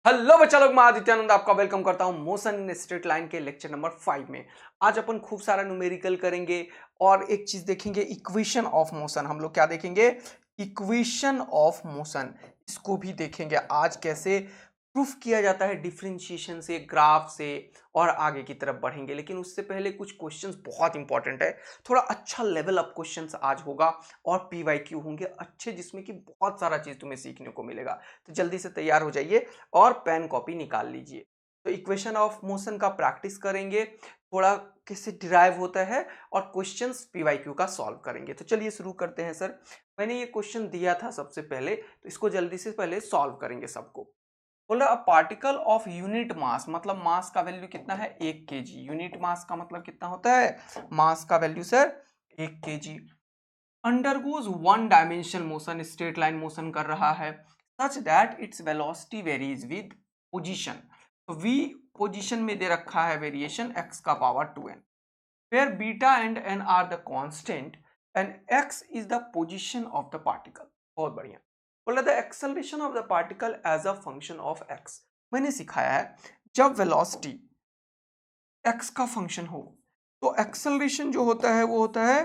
Hello बच्चा लोग, मैं आदित्यानंद आपका वेलकम करता हूं मोशन इन स्ट्रेट लाइन के लेक्चर नंबर 5 में। आज अपन खूब सारा न्यूमेरिकल करेंगे और एक चीज देखेंगे, इक्वेशन ऑफ मोशन। हम लोग क्या देखेंगे? Equation of motion. इसको भी देखेंगे आज कैसे प्रूफ किया जाता है डिफरेंशिएशन से, ग्राफ से, और आगे की तरफ बढ़ेंगे। लेकिन उससे पहले कुछ क्वेश्चंस बहुत इंपॉर्टेंट है। थोड़ा अच्छा लेवल अप क्वेश्चंस आज होगा और पीवाईक्यू होंगे अच्छे, जिसमें कि बहुत सारा चीज तुम्हें सीखने को मिलेगा। तो जल्दी से तैयार हो जाइए और पेन कॉपी निकाल लीजिए। तो इक्वेशन ऑफ मोशन का प्रैक्टिस करेंगे, थोड़ा कैसे डिराइव होता है, और क्वेश्चंस पीवाईक्यू का सॉल्व करेंगे। तो चलिए शुरू करते हैं। सर, मैंने ये क्वेश्चन दिया था सबसे पहले, तो इसको जल्दी से पहले सॉल्व करेंगे सबको। बोला अ पार्टिकल ऑफ यूनिट मास, मतलब मास का वैल्यू कितना है? 1 kg। यूनिट मास का मतलब कितना होता है? मास का value sir 1 kg। Undergoes one dimension motion, straight line motion कर रहा है, such that its velocity varies with position. तो v पोजीशन में दे रखा है वेरिएशन x का power 2n, where beta and n are the constant and x is the position of the particle. बहुत बढ़िया। बोला the acceleration of the particle as a function of x। मैंने सिखाया है जब वेलोसिटी x का function हो तो एक्सेलरेशन जो होता है वो होता है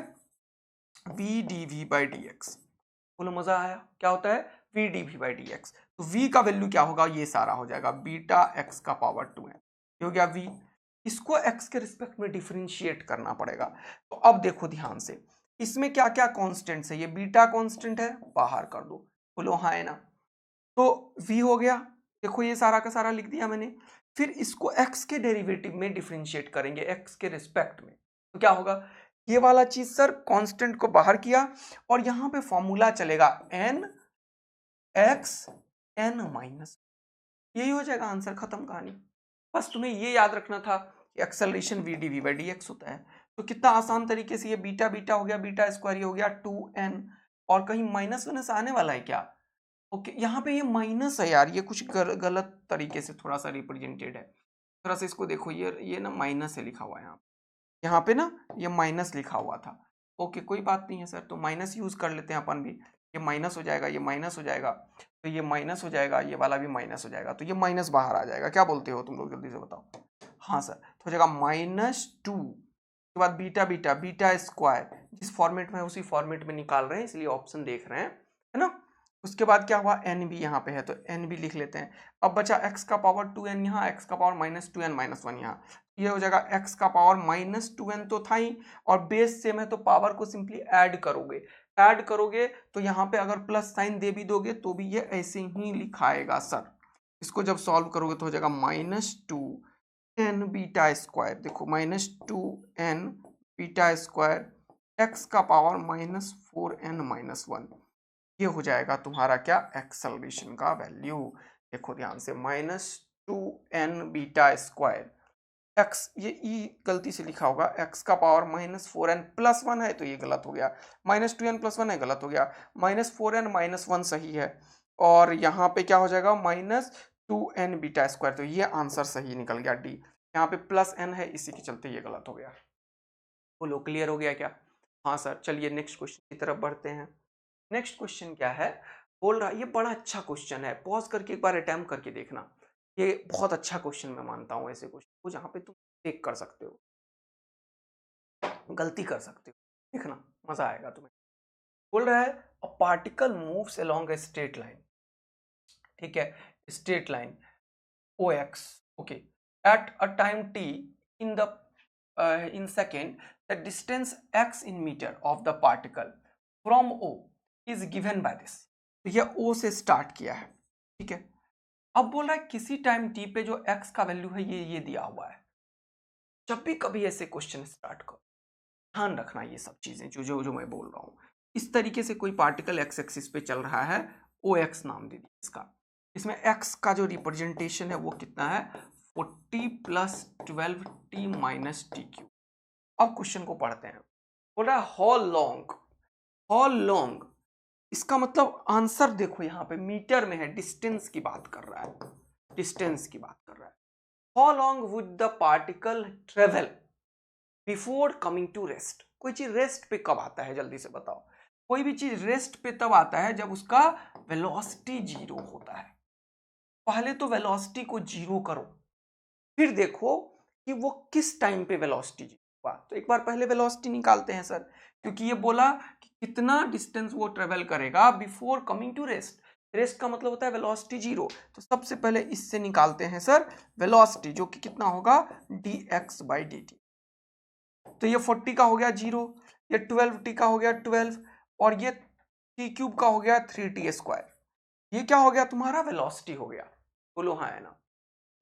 v dv by dx। बोलो मजा आया? क्या होता है? v dv by dx। तो v का वैल्यू क्या होगा? ये सारा हो जाएगा बीटा x का पावर 2n। ये हो गया v। इसको x के रिस्पेक्ट में डिफरेंशिएट करना पड़ेगा। तो अब देखो ध्यान से, इसमें क्या क्या कॉन्स्टेंट्स है? ये बीटा कॉन्स्टेंट है, बाहर कर दो। बोलो हाँ है ना? तो v हो गया। देखो ये सारा का सारा लिख दिया मैंने। फिर इसको x के डेरिवेटिव में डिफरेंशिएट करेंगे, x के रिस्पेक्ट में। तो क्या होगा? ये वाला चीज सर कांस्टेंट को बाहर किया, और यहां पे फॉर्मूला चलेगा n x n माइनस। यही हो जाएगा आंसर, खत्म कहानी। बस तुम्हें ये याद रखना था कि acceleration v dv by dx होता है। तो कितना आसान तरीके से ये बीटा बीटा हो गया, बीटा स्क्वायर, ये हो गया 2n। और कहीं माइनस वाइनस आने वाला है क्या? ओके, यहाँ पे ये माइनस है यार, ये कुछ गलत तरीके से थोड़ा सा रिप्रेजेंटेड है। थोड़ा सा इसको देखो, ये ना माइनस है लिखा हुआ है यहाँ पे ना, ये माइनस लिखा हुआ था। ओके, कोई बात नहीं है सर, तो माइनस यूज कर लेते हैं अपन भी। ये माइनस हो जाएगा, ये माइनस हो जाएगा, तो ये माइनस हो जाएगा, ये वाला भी माइनस हो जाएगा, तो ये माइनस बाहर आ जाएगा। क्या बोलते हो तुम लोग? जल्दी से बताओ। हाँ सर, तो हो जाएगा -2 के बाद बीटा बीटा बीटा स्क्वायर, जिस फॉर्मेट में है उसी फॉर्मेट में निकाल रहे हैं, इसलिए ऑप्शन देख रहे हैं, है ना। उसके बाद क्या हुआ? एन भी यहाँ पे है, तो एन भी लिख लेते हैं। अब बचा x का पावर 2n यहाँ, x का पावर -2n - 1 यहाँ। ये हो जाएगा x का पावर -2n तो था ही, और बेस सेम है तो पावर को सिंपली ऐड करोगे। ऐड करोगे तो यहाँ पे अगर प्लस साइन दे भी दोगे तो भी ये ऐसे ही लिखाएगा सर। इसको जब सॉल्व करोगे तो हो जाएगा -2n बीटा स्क्वायर। देखो -2n बीटा स्क्वायर x का पावर -4n - 1। ये हो जाएगा तुम्हारा क्या? एक्सेलरेशन का वैल्यू। देखो ध्यान से, -2n बीटा स्क्वायर एक्स, ये ई गलती से लिखा होगा, एक्स का पावर -4n + 1 है, तो ये गलत हो गया। -2n + 1 है, गलत हो गया। -4n - 1 सही है, और यहाँ पे क्या हो जाएगा? -2n beta square. तो ये आंसर सही निकल गया डी। यहाँ पे +n है, इसी के चलते ये गलत हो गया। बोलो क्लियर हो गया क्या? हाँ सर, चलिए नेक्स्ट क्वेश्चन की तरफ बढ़ते हैं। नेक्स्ट क्वेश्चन क्या है? बोल रहा है, ये बड़ा अच्छा क्वेश्चन है, पॉज करके एक बार अटेम्प्ट करके देखना। ये बहुत अच्छा क्वेश्चन मैं मानता हूँ, ऐसे क्वेश्चन को जहाँ पे तुम टेक कर सकते हो, गलती कर सकते हो, देखना मजा आएगा तुम्हें। बोल रहा है a particle moves along a straight line, ठीक है, straight line O X, okay, at a time T in the in second, the distance x in meter of the particle from O is given by this। तो यह O से start किया है, ठीक है। अब बोल रहा है किसी टाइम t पे जो x का वैल्यू है ये दिया हुआ है। जब भी कभी ऐसे क्वेश्चन स्टार्ट करो, ध्यान रखना ये सब चीजें जो जो जो मैं बोल रहा हूँ। इस तरीके से कोई पार्टिकल x एक्सिस पे चल रहा है, ओ एक्स नाम दे दिया इसका। इसमें x का जो रिप्रेजेंटेशन है वो कितना है? 40 + 12t - tq। अब क्वेश्चन को पढ़ते हैं। बोल रहा है हाउ लॉन्ग, हाउ लॉन्ग, इसका मतलब आंसर देखो यहाँ पे मीटर में है, डिस्टेंस की बात कर रहा है, डिस्टेंस की बात कर रहा है। How long would the particle travel before coming to rest. कोई चीज रेस्ट पे कब आता है? जल्दी से बताओ। कोई भी चीज रेस्ट पे तब आता है जब उसका वेलोसिटी 0 होता है। पहले तो वेलोसिटी को जीरो करो, फिर देखो कि वो किस टाइम पे वेलोसिटी जीरो हुआ। तो एक बार पहले वेलोसिटी निकालते हैं सर, क्योंकि ये बोला कि कितना डिस्टेंस वो ट्रेवल करेगा before coming to rest. Rest का मतलब होता है वेलोसिटी जीरो। तो सबसे पहले इससे निकालते हैं सर वेलोसिटी, जो कि कितना होगा dx/dt। तो ये 40 का हो गया जीरो, ये 12t का हो गया 12, और ये t³ का हो गया 3t²। ये क्या हो गया तुम्हारा वेलोसिटी हो गया। बोलो हाँ है ना।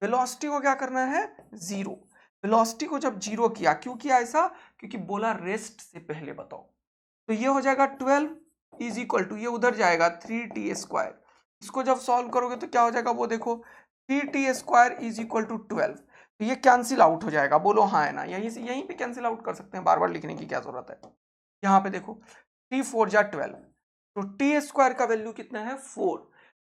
वेलोसिटी को क्या करना है जीरो। वेलोसिटी को जब जीरो किया, क्यों किया ऐसा, क्योंकि बोला रेस्ट से पहले बताओ। तो ये हो जाएगा 12 इज इक्वल टू, ये उधर जाएगा 3t²। इसको जब सॉल्व करोगे तो क्या हो जाएगा वो देखो, 3t² इज इक्वल टू 12। तो ये कैंसिल आउट हो जाएगा। बोलो हाँ है ना। यहीं पे कैंसिल आउट कर सकते हैं, बार बार लिखने की क्या जरूरत है। यहाँ पे देखो 3×4 = 12, तो t² का वैल्यू कितना है 4।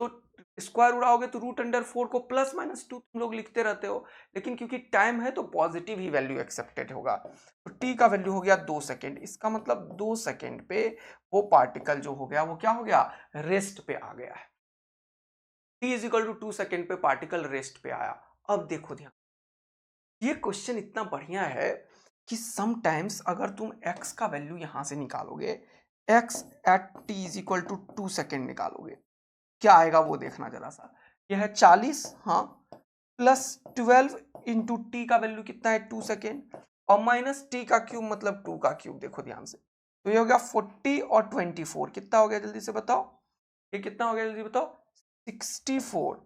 तो स्क्वायर उड़ाओगे तो √4 को +-2 तुम लोग लिखते रहते हो, लेकिन क्योंकि टाइम है तो पॉजिटिव ही वैल्यू एक्सेप्टेड होगा। तो t का वैल्यू हो गया 2 सेकेंड। इसका मतलब 2 सेकेंड पे वो पार्टिकल जो हो गया वो क्या हो गया, रेस्ट पे आ गया है। t = 2 सेकेंड पे पार्टिकल रेस्ट पे आया। अब देखो ध्यान, ये क्वेश्चन इतना बढ़िया है कि समटाइम्स अगर तुम x का वैल्यू यहां से निकालोगे, x at t = 2 सेकेंड निकालोगे, क्या आएगा वो देखना जरा सा। यह है 40, हाँ, +12 इंटू टी का वैल्यू कितना है 2 सेकेंड, और माइनस टी का क्यूब मतलब 2 का क्यूब। देखो ध्यान से, तो ये हो गया 40 और 24, कितना हो गया जल्दी से बताओ, ये कितना हो गया जल्दी बताओ, 64,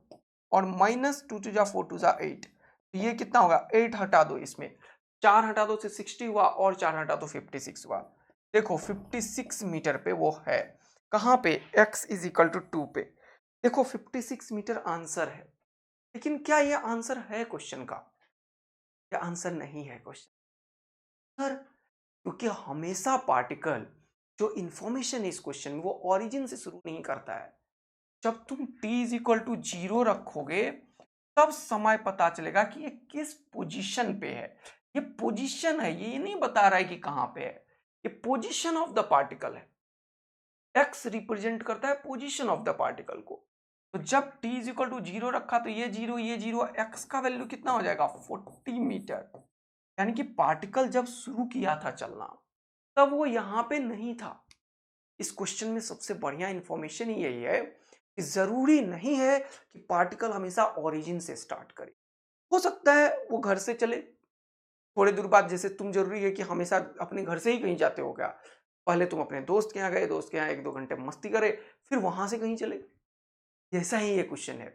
और -2 × 4 = 8। तो ये कितना होगा, 8 हटा दो, इसमें 4 हटा दो से 60 हुआ, और 4 हटा दो 56 हुआ। देखो 56 मीटर पे वो है, कहाँ पे, x = 2 पे। देखो 56 मीटर आंसर है, लेकिन क्या ये आंसर है क्वेश्चन का, या आंसर नहीं है क्वेश्चन सर, क्योंकि हमेशा पार्टिकल जो इंफॉर्मेशन है इस क्वेश्चन में वो ओरिजिन से शुरू नहीं करता है। जब तुम t = 0 रखोगे तब समय पता चलेगा कि ये किस पोजीशन पे है। ये पोजीशन है, ये नहीं बता रहा है कि कहां पे है, ये पोजीशन ऑफ द पार्टिकल है। x रिप्रेजेंट करता है पोजीशन ऑफ द पार्टिकल को। तो जब t = 0 रखा तो ये जीरो, x का वैल्यू कितना हो जाएगा 40 मीटर। यानी कि पार्टिकल जब शुरू किया था चलना तब वो यहां पे नहीं था। इस क्वेश्चन में सबसे बढ़िया इंफॉर्मेशन ही यही है कि जरूरी नहीं है कि पार्टिकल हमेशा ओरिजिन से स्टार्ट करे। हो सकता है वो घर से चले थोड़े दूर बाद, जैसे तुम जरूरी है कि हमेशा अपने घर से ही कहीं जाते हो क्या, पहले तुम अपने दोस्त के यहाँ गए, दोस्त के यहाँ 1-2 घंटे मस्ती करे, फिर वहां से कहीं चले। जैसा ही ये क्वेश्चन है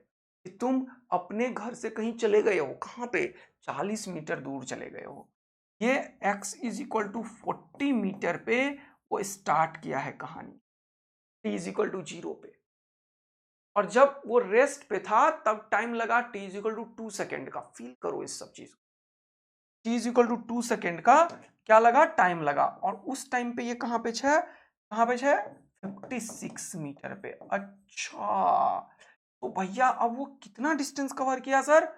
कि तुम अपने घर से कहीं चले गए हो, कहां पे, 40 मीटर दूर चले गए हो। ये x = 40 मीटर पे वो स्टार्ट किया है कहानी, t = 0 पे, और जब वो रेस्ट पे था तब टाइम लगा t = 2 सेकेंड का। फील करो इस सब चीज, t = 2 सेकेंड का क्या लगा, टाइम लगा, और उस टाइम पे ये कहां पे है, कहां पे है, 56 मीटर पे। अच्छा, तो भैया अब वो कितना डिस्टेंस कवर किया सर,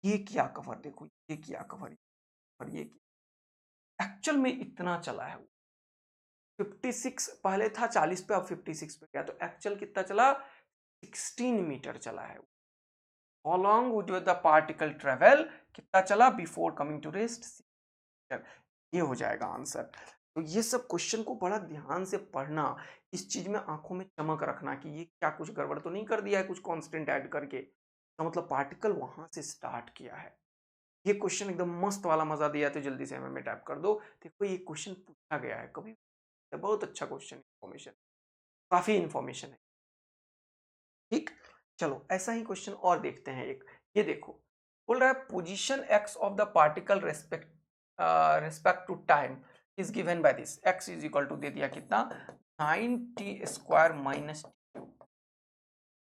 ये किया कवर, देखो ये किया कवर, और ये एक्चुअल में इतना चला है। 56 पहले था 40 पे, अब 56 पे गया, तो एक्चुअल कितना चला, 16 मीटर चला है। How long would the particle travel, कितना चला बिफोर कमिंग टू रेस्ट, ये हो जाएगा आंसर। तो ये सब क्वेश्चन को बड़ा ध्यान से पढ़ना, इस चीज में आंखों में चमक रखना कि ये क्या कुछ गड़बड़ तो नहीं कर दिया है कुछ कांस्टेंट ऐड करके। तो मतलब पार्टिकल वहां से स्टार्ट किया है। ये क्वेश्चन एकदम मस्त वाला मजा दिया, तो जल्दी से हमें टाइप कर दो। देखो ये क्वेश्चन पूछा गया है कभी, बहुत अच्छा क्वेश्चन, इन्फॉर्मेशन, काफी इन्फॉर्मेशन है। ठीक, चलो ऐसा ही क्वेश्चन और देखते हैं एक। ये देखो बोल रहा है position x of the particle respect to time is given by this, x = दे दिया कितना 9t² - t,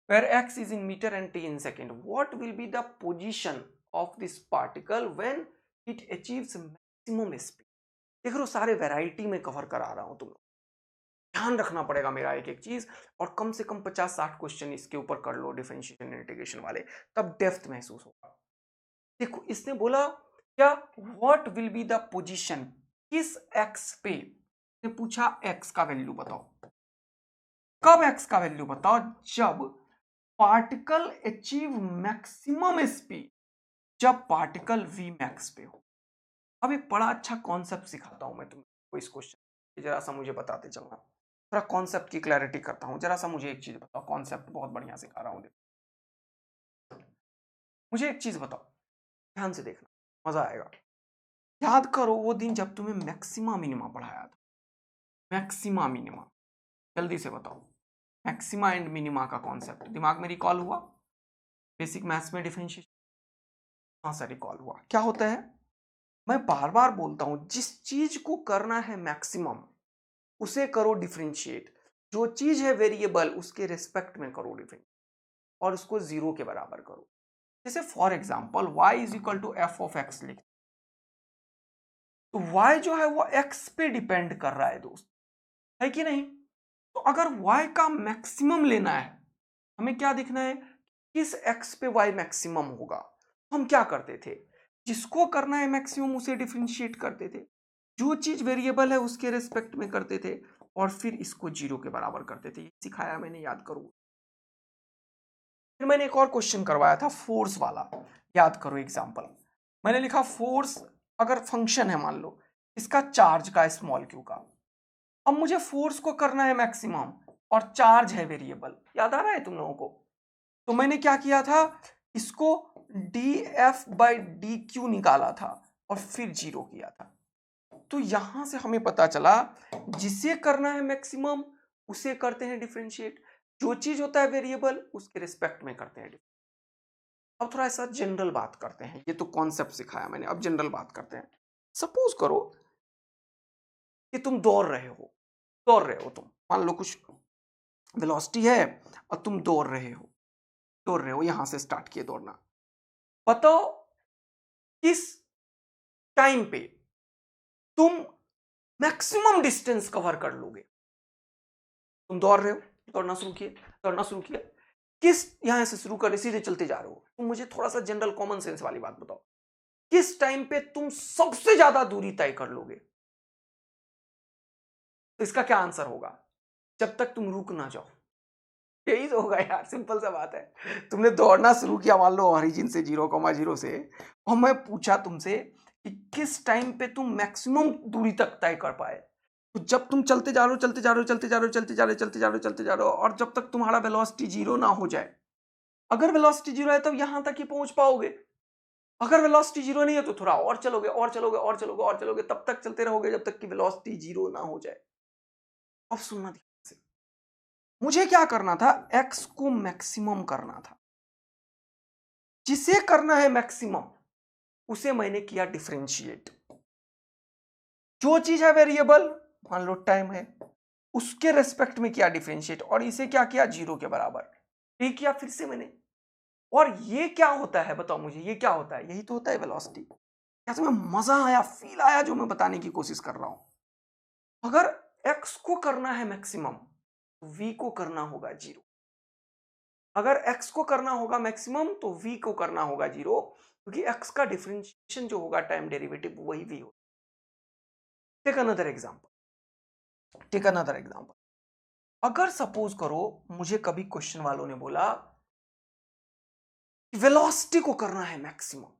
where x is in meter and t in second. What will be the position of this particle when it achieves maximum speed? देख लो सारे variety में cover करा रहा हूं, तुम ध्यान रखना पड़ेगा मेरा एक एक चीज, और कम से कम 50-60 क्वेश्चन इसके ऊपर कर लो डिफरेंशिएशन इंटीग्रेशन वाले, तब डेप्थ महसूस होगा। देखो इसने बोला क्या, what will be the position, किस एक्स पे, ने पूछा एक्स का वैल्यू बताओ, कब एक्स का वैल्यू बताओ, जब पार्टिकल अचीव मैक्सिमम स्पीड जब पार्टिकल वी मैक्स पे हो। अब एक बड़ा अच्छा कॉन्सेप्ट सिखाता हूं मैं तुमको इस क्वेश्चन, जरा सा मुझे बताते चलना, थोड़ा कॉन्सेप्ट की क्लैरिटी करता हूं। जरा सा मुझे एक चीज बताओ, कॉन्सेप्ट बहुत बढ़िया सिखा रहा हूं, मुझे एक चीज बताओ, ध्यान से देखना, मजा आएगा। याद करो वो दिन जब तुम्हें मैक्सिमा मिनिमा पढ़ाया था, मैक्सिमा मिनिमा, जल्दी से बताओ। मैक्सिमा एंड मिनिमा का कॉन्सेप्ट दिमाग में रिकॉल हुआ? बेसिक मैथ्स में डिफरेंशिएशन, हाँ सर रिकॉल हुआ। क्या होता है, मैं बार बार बोलता हूं, जिस चीज को करना है मैक्सिमम उसे करो डिफरेंशिएट, जो चीज है वेरिएबल उसके रिस्पेक्ट में करो डिफरेंशिएट, और उसको जीरो के बराबर करो। जैसे for example y is equal to F of X लिख, तो y जो है वो x पे डिपेंड कर रहा है दोस्त, है कि नहीं? तो अगर y का मैक्सिमम लेना है, हमें क्या देखना है, किस x पे y मैक्सिमम होगा। हम क्या करते थे, जिसको करना है मैक्सिमम उसे डिफरेंशिएट करते थे, जो चीज वेरिएबल है उसके रेस्पेक्ट में करते थे, और फिर इसको जीरो के बराबर करते थे। ये सिखाया मैंने, याद करो। फिर मैंने एक और क्वेश्चन करवाया था फोर्स वाला, याद करो एग्जांपल। मैंने लिखा फोर्स अगर फंक्शन है, मान लो इसका चार्ज का स्मॉल क्यू का, अब मुझे फोर्स को करना है मैक्सिमम और चार्ज है वेरिएबल, याद आ रहा है तुम लोगों को? तो मैंने क्या किया था, इसको D F by D Q निकाला था और फिर जीरो किया था। तो यहां से हमें पता चला, जिसे करना है मैक्सिमम उसे करते हैं डिफरेंशिएट, जो चीज होता है वेरिएबल उसके रिस्पेक्ट में करते हैं। अब थोड़ा सा जनरल बात करते हैं, ये तो कॉन्सेप्ट सिखाया मैंने, अब जनरल बात करते हैं। सपोज करो कि तुम दौड़ रहे हो तुम, मान लो कुछ वेलोसिटी है और तुम दौड़ रहे हो, यहां से स्टार्ट किए दौड़ना। बताओ किस टाइम पे तुम मैक्सिमम डिस्टेंस कवर कर लोगे। तुम दौड़ रहे हो, दौड़ना शुरू किया, किस, यहां से शुरू कर सीधे चलते जा रहे हो, तुम मुझे थोड़ा सा जनरल कॉमन सेंस वाली बात बताओ, किस टाइम पे तुम सबसे ज्यादा दूरी तय कर लोगे? तो इसका क्या आंसर होगा, जब तक तुम रुक ना जाओ। यही तो होगा यार, सिंपल सा बात है। तुमने दौड़ना शुरू किया मान लो ओरिजिन से 0,0 से, और मैं पूछा तुमसे कि किस टाइम पे तुम मैक्सिमम दूरी तक तय कर पाए। तो जब तुम चलते जा रहे हो, और जब तक तुम्हारा वेलोसिटी जीरो ना हो जाए। अगर वेलोसिटी जीरो है तब यहां तक ही पहुंच पाओगे, अगर वेलोसिटी जीरो नहीं है तो थोड़ा और चलोगे, तब तक चलते रहोगे जब तक कि वेलोसिटी जीरो ना हो जाए। अब सुनना ध्यान से, मुझे क्या करना था, एक्स को मैक्सिमम करना था, जिसे करना है मैक्सिमम उसे मैंने किया डिफरेंशिएट। जो चीज है वेरिएबल, मान लो टाइम है, उसके रेस्पेक्ट में किया डिफरेंशिएट, और इसे क्या किया, जीरो के बराबर। ये किया फिर से मैंने, और ये क्या होता है बताओ मुझे, ये क्या होता है, यही तो होता है वेलोसिटी। क्या तुम्हें मजा आया, फील आया जो मैं बताने की कोशिश कर रहा हूं? अगर एक्स को करना है मैक्सिमम, वी को करना होगा जीरो। अगर x को करना होगा मैक्सिमम तो v को करना होगा जीरो, क्योंकि x का डिफरेंशिएशन जो होगा टाइम डेरिवेटिव वही v होगा। Take another example. अगर सपोज करो मुझे कभी क्वेश्चन वालों ने बोला वेलोसिटी को करना है मैक्सिमम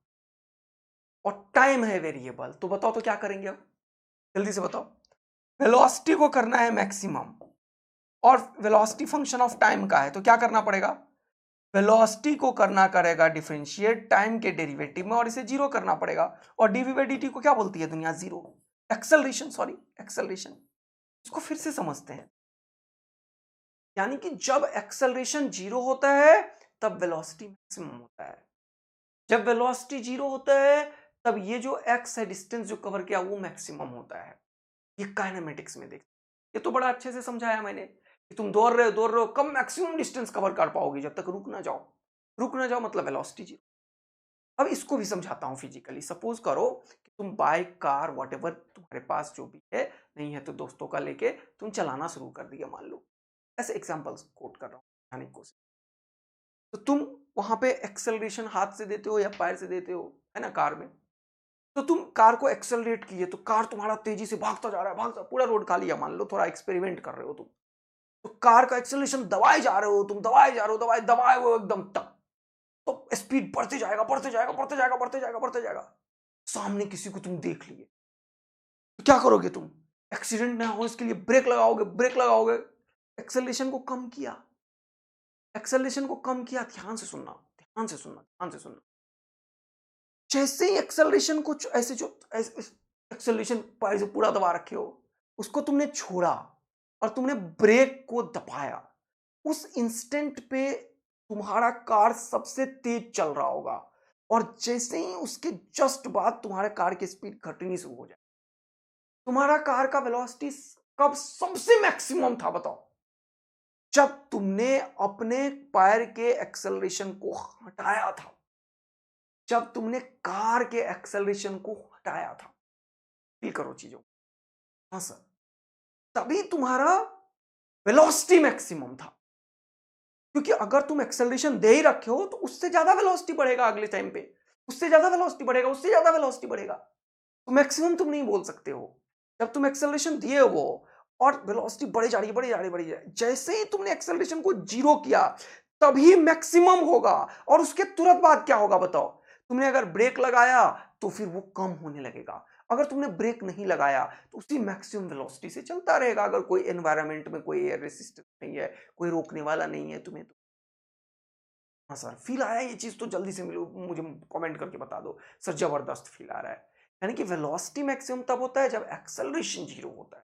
और टाइम है वेरिएबल, तो बताओ तो क्या करेंगे? अब जल्दी से बताओ, वेलोसिटी को करना है मैक्सिमम और वेलोसिटी फंक्शन ऑफ टाइम का है, तो क्या करना पड़ेगा, वेलोसिटी को करना करेगा डिफरेंशिएट टाइम के डेरिवेटिव में और इसे जीरो करना पड़ेगा। और डीवी बाई डी टी को क्या बोलती है दुनिया, जीरो, एक्सेलरेशन, सॉरी एक्सेलरेशन। इसको फिर से समझते हैं, यानी कि जब एक्सेलरेशन जीरो होता है तब वेलोसिटी मैक्सिमम होता है, जब वेलोसिटी जीरो होता है तब ये जो एक्स है, डिस्टेंस जो कवर किया, वो मैक्सिमम होता है। ये काइनेमेटिक्स में देख, ये तो बड़ा अच्छे से समझाया मैंने कि तुम दौड़ रहे हो, कम मैक्सिमम डिस्टेंस कवर कर पाओगे जब तक रुक ना जाओ मतलब वेलोसिटी जीरो। अब इसको भी समझाता हूं फिजिकली। सपोज करो कि तुम बाइक, कार, व्हाटएवर तुम्हारे पास जो भी है, नहीं है तो दोस्तों का लेके तुम चलाना शुरू कर दिया मान लो, ऐसे एग्जांपल्स कोट कर रहा हूं समझाने की कोशिश। तो तुम वहां पे एक्सेलरेशन हाथ से देते हो या पैर से देते हो, है ना, कार में। तो तुम कार को एक्सेलरेट किए तो कार तुम्हारा तेजी से भागता जा रहा है, पूरा रोड खाली है मान लो, थोड़ा एक्सपेरिमेंट कर रहे हो तुम। तो कार का एक्सेलरेशन दबाए जा रहे हो तुम, दबाए जा रहे हो, दबाए हो एकदम तक, तो स्पीड बढ़ते जाएगा, बढ़ते जाएगा, बढ़ते जाएगा, बढ़ते जाएगा, बढ़ते जाएगा। सामने किसी को तुम देख लिए, तो क्या करोगे तुम? एक्सीडेंट ना हो इसके लिए ब्रेक लगाओगे, ब्रेक लगाओगे, एक्सेलरेशन को कम किया, एक्सेलरेशन को कम किया। ध्यान से सुनना, ध्यान से सुनना, ध्यान से सुनना। जैसे ही एक्सेलरेशन को ऐसे जो एक्सेलरेशन पैर से पूरा दबा रखे हो, उसको तुमने छोड़ा और तुमने ब्रेक को दबाया, उस इंस्टेंट पे तुम्हारा कार सबसे तेज चल रहा होगा और जैसे ही उसके जस्ट बाद तुम्हारे कार की स्पीड घटनी शुरू हो जाए। तुम्हारा कार का वेलोसिटी कब सबसे मैक्सिमम था बताओ? जब तुमने अपने पैर के एक्सेलरेशन को हटाया था, जब तुमने कार के एक्सेलरेशन को हटाया था। फील करो चीजों। हाँ सर, तभी तुम्हारा वेलोसिटी मैक्सिमम था, क्योंकि अगर तुम एक्सेलरेशन दे ही रखे हो तो उससे ज्यादा वेलोसिटी बढ़ेगा अगले टाइम पे, उससे ज्यादा वेलोसिटी बढ़ेगा, उससे ज्यादा वेलोसिटी बढ़ेगा, तो मैक्सिमम तुम नहीं बोल सकते हो। जब तुम एक्सेलरेशन दिए हो और वेलोसिटी बढ़ी जा रही है, बढ़ी जा रही है, बढ़ी जा रही है, जैसे ही तुमने एक्सेलरेशन को जीरो किया तभी मैक्सिमम होगा। और उसके तुरंत बाद क्या होगा बताओ? तुमने अगर ब्रेक लगाया तो फिर वो कम होने लगेगा, अगर तुमने ब्रेक नहीं लगाया तो उसी मैक्सिमम वेलोसिटी से चलता रहेगा। अगर कोई एनवायरनमेंट में कोई एयर रेसिस्टेंस नहीं है, कोई रोकने वाला नहीं है तुम्हें, तो हाँ सर फील आया ये चीज? तो जल्दी से मिलो, मुझे कमेंट करके बता दो सर जबरदस्त फील आ रहा है। यानी कि वेलोसिटी मैक्सिमम तब होता है जब एक्सेलरेशन जीरो होता है।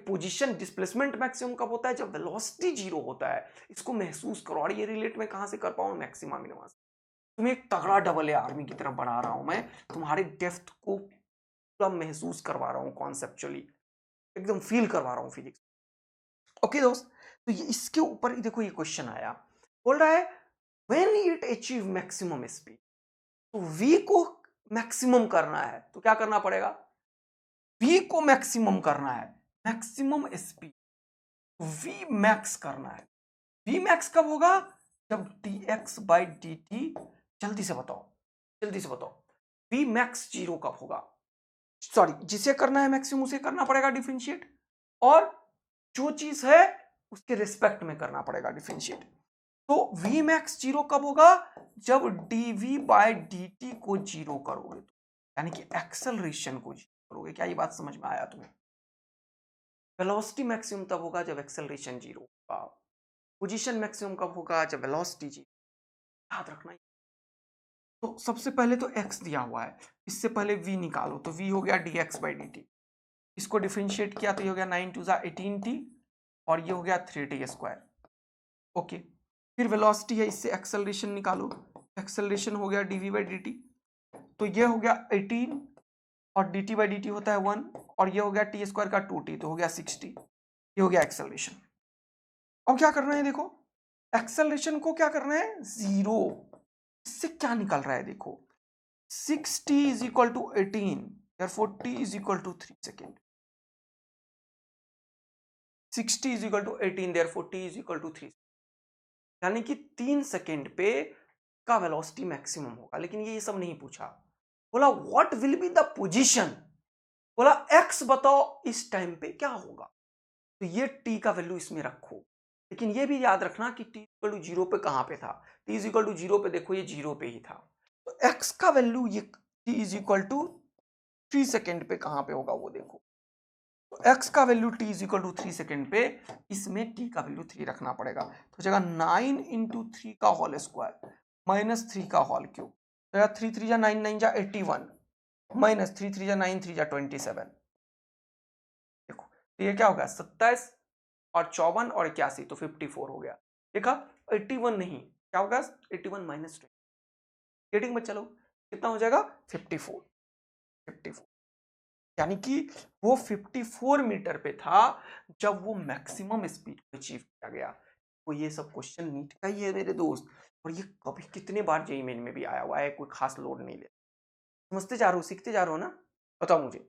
पोजीशन डिस्प्लेसमेंट मैक्सिमम कब होता है? जब वेलोसिटी जीरो होता है। इसको महसूस करो। और ये रिलेट मैं कहां से कर पाऊं? मैक्सिमा मिनिमा से। तुम्हें एक तगड़ा डबल ए आर्मी की तरफ बढ़ा रहा हूं मैं, तुम्हारे डेप्थ को पूरा महसूस करवा रहा हूं, कॉन्सेप्चुअली एकदम फील करवा रहा हूं फिजिक्स। ओके दोस्त, तो ये इसके ऊपर देखो ये क्वेश्चन आया, बोल रहा है when it achieve maximum speed, तो v को मैक्सिमम करना है तो क्या करना पड़ेगा? v को मैक्सिमम करना है, मैक्सिमम स्पीड v मैक्स करना है। v मैक्स कब होगा? जब dx बाई dt, जल्दी से बताओ, जल्दी से बताओ, v मैक्स जीरो कब होगा? सॉरी, जिसे करना है मैक्सिमम उसे करना पड़ेगा डिफरेंशिएट, और जो चीज है उसके रिस्पेक्ट में करना पड़ेगा डिफरेंशिएट। तो v मैक्स जीरो कब होगा? जब dv बाय dt को जीरो करोगे, यानी कि एक्सेलरेशन को जीरो करोगे। क्या ये बात समझ में आया तुम्हें? वेलोसिटी मैक्सिमम तब होगा जब एक्सेलरेशन जीरो होगा। पोजीशन मैक्सिमम कब होगा? जब वेलोसिटी जीरो। याद रखना। तो सबसे पहले तो x दिया हुआ है, इससे पहले v निकालो, तो v हो गया dx बाई dt। इसको डिफरेंशिएट किया तो ये हो गया 9 2 18t, और ये हो गया 3t स्क्वायर। ओके, फिर वेलोसिटी है, इससे एक्सेलरेशन निकालो, एक्सेलरेशन हो गया dv बाई dt, तो ये हो गया 18 और dt बाई dt होता है 1, और ये हो गया t स्क्वायर का 2t, तो हो गया 60। ये हो गया एक्सेलरेशन। और क्या करना है देखो, एक्सेलरेशन को क्या करना है? जीरो। इससे क्या निकल रहा है देखो, 6t is equal to 18, therefore t is equal to 3 second. 60 is equal to 18, therefore t is equal to 3, यानी कि 3 सेकेंड पे का वेलोसिटी मैक्सिमम होगा। लेकिन ये सब नहीं पूछा, बोला what will be the position, बोला x बताओ इस टाइम पे क्या होगा। तो ये t का वैल्यू इसमें रखो, लेकिन ये भी याद रखना कि t इक्वल टू जीरो पे कहां पे था। t is equal to zero पे देखो, ये जीरो पे ही था, तो x का वैल्यू ये t is equal to 3 second पे कहां पे होगा वो देखो। तो x का value t is equal to 3 second पे, इसमें t का वैल्यू 3 रखना पड़ेगा। तो जगह 9 इंटू 3 का होल स्क्वायर माइनस 3 का होल क्यूब, तो 3 3 जा 9 9 जा 81 माइनस 3 3 जा 9 3 जा 27। देखो तो ये क्या होगा, 27 और 54 और 81, तो 54 हो गया। देखा, 81 नहीं, क्या होगा 81 माइनस 20, गेटिंग बच्चा लोग, कितना हो जाएगा 54। 54 यानी कि वो 54 मीटर पे था जब वो मैक्सिमम स्पीड को अचीव किया गया। तो ये सब क्वेश्चन नीट का ही है मेरे दोस्त, और ये कभी कितने बार जेईई मेन में भी आया हुआ है, कोई खास लोड नहीं ले। समझते जा रहे हो, सीखते जा रहे हो ना? बताओ मुझे,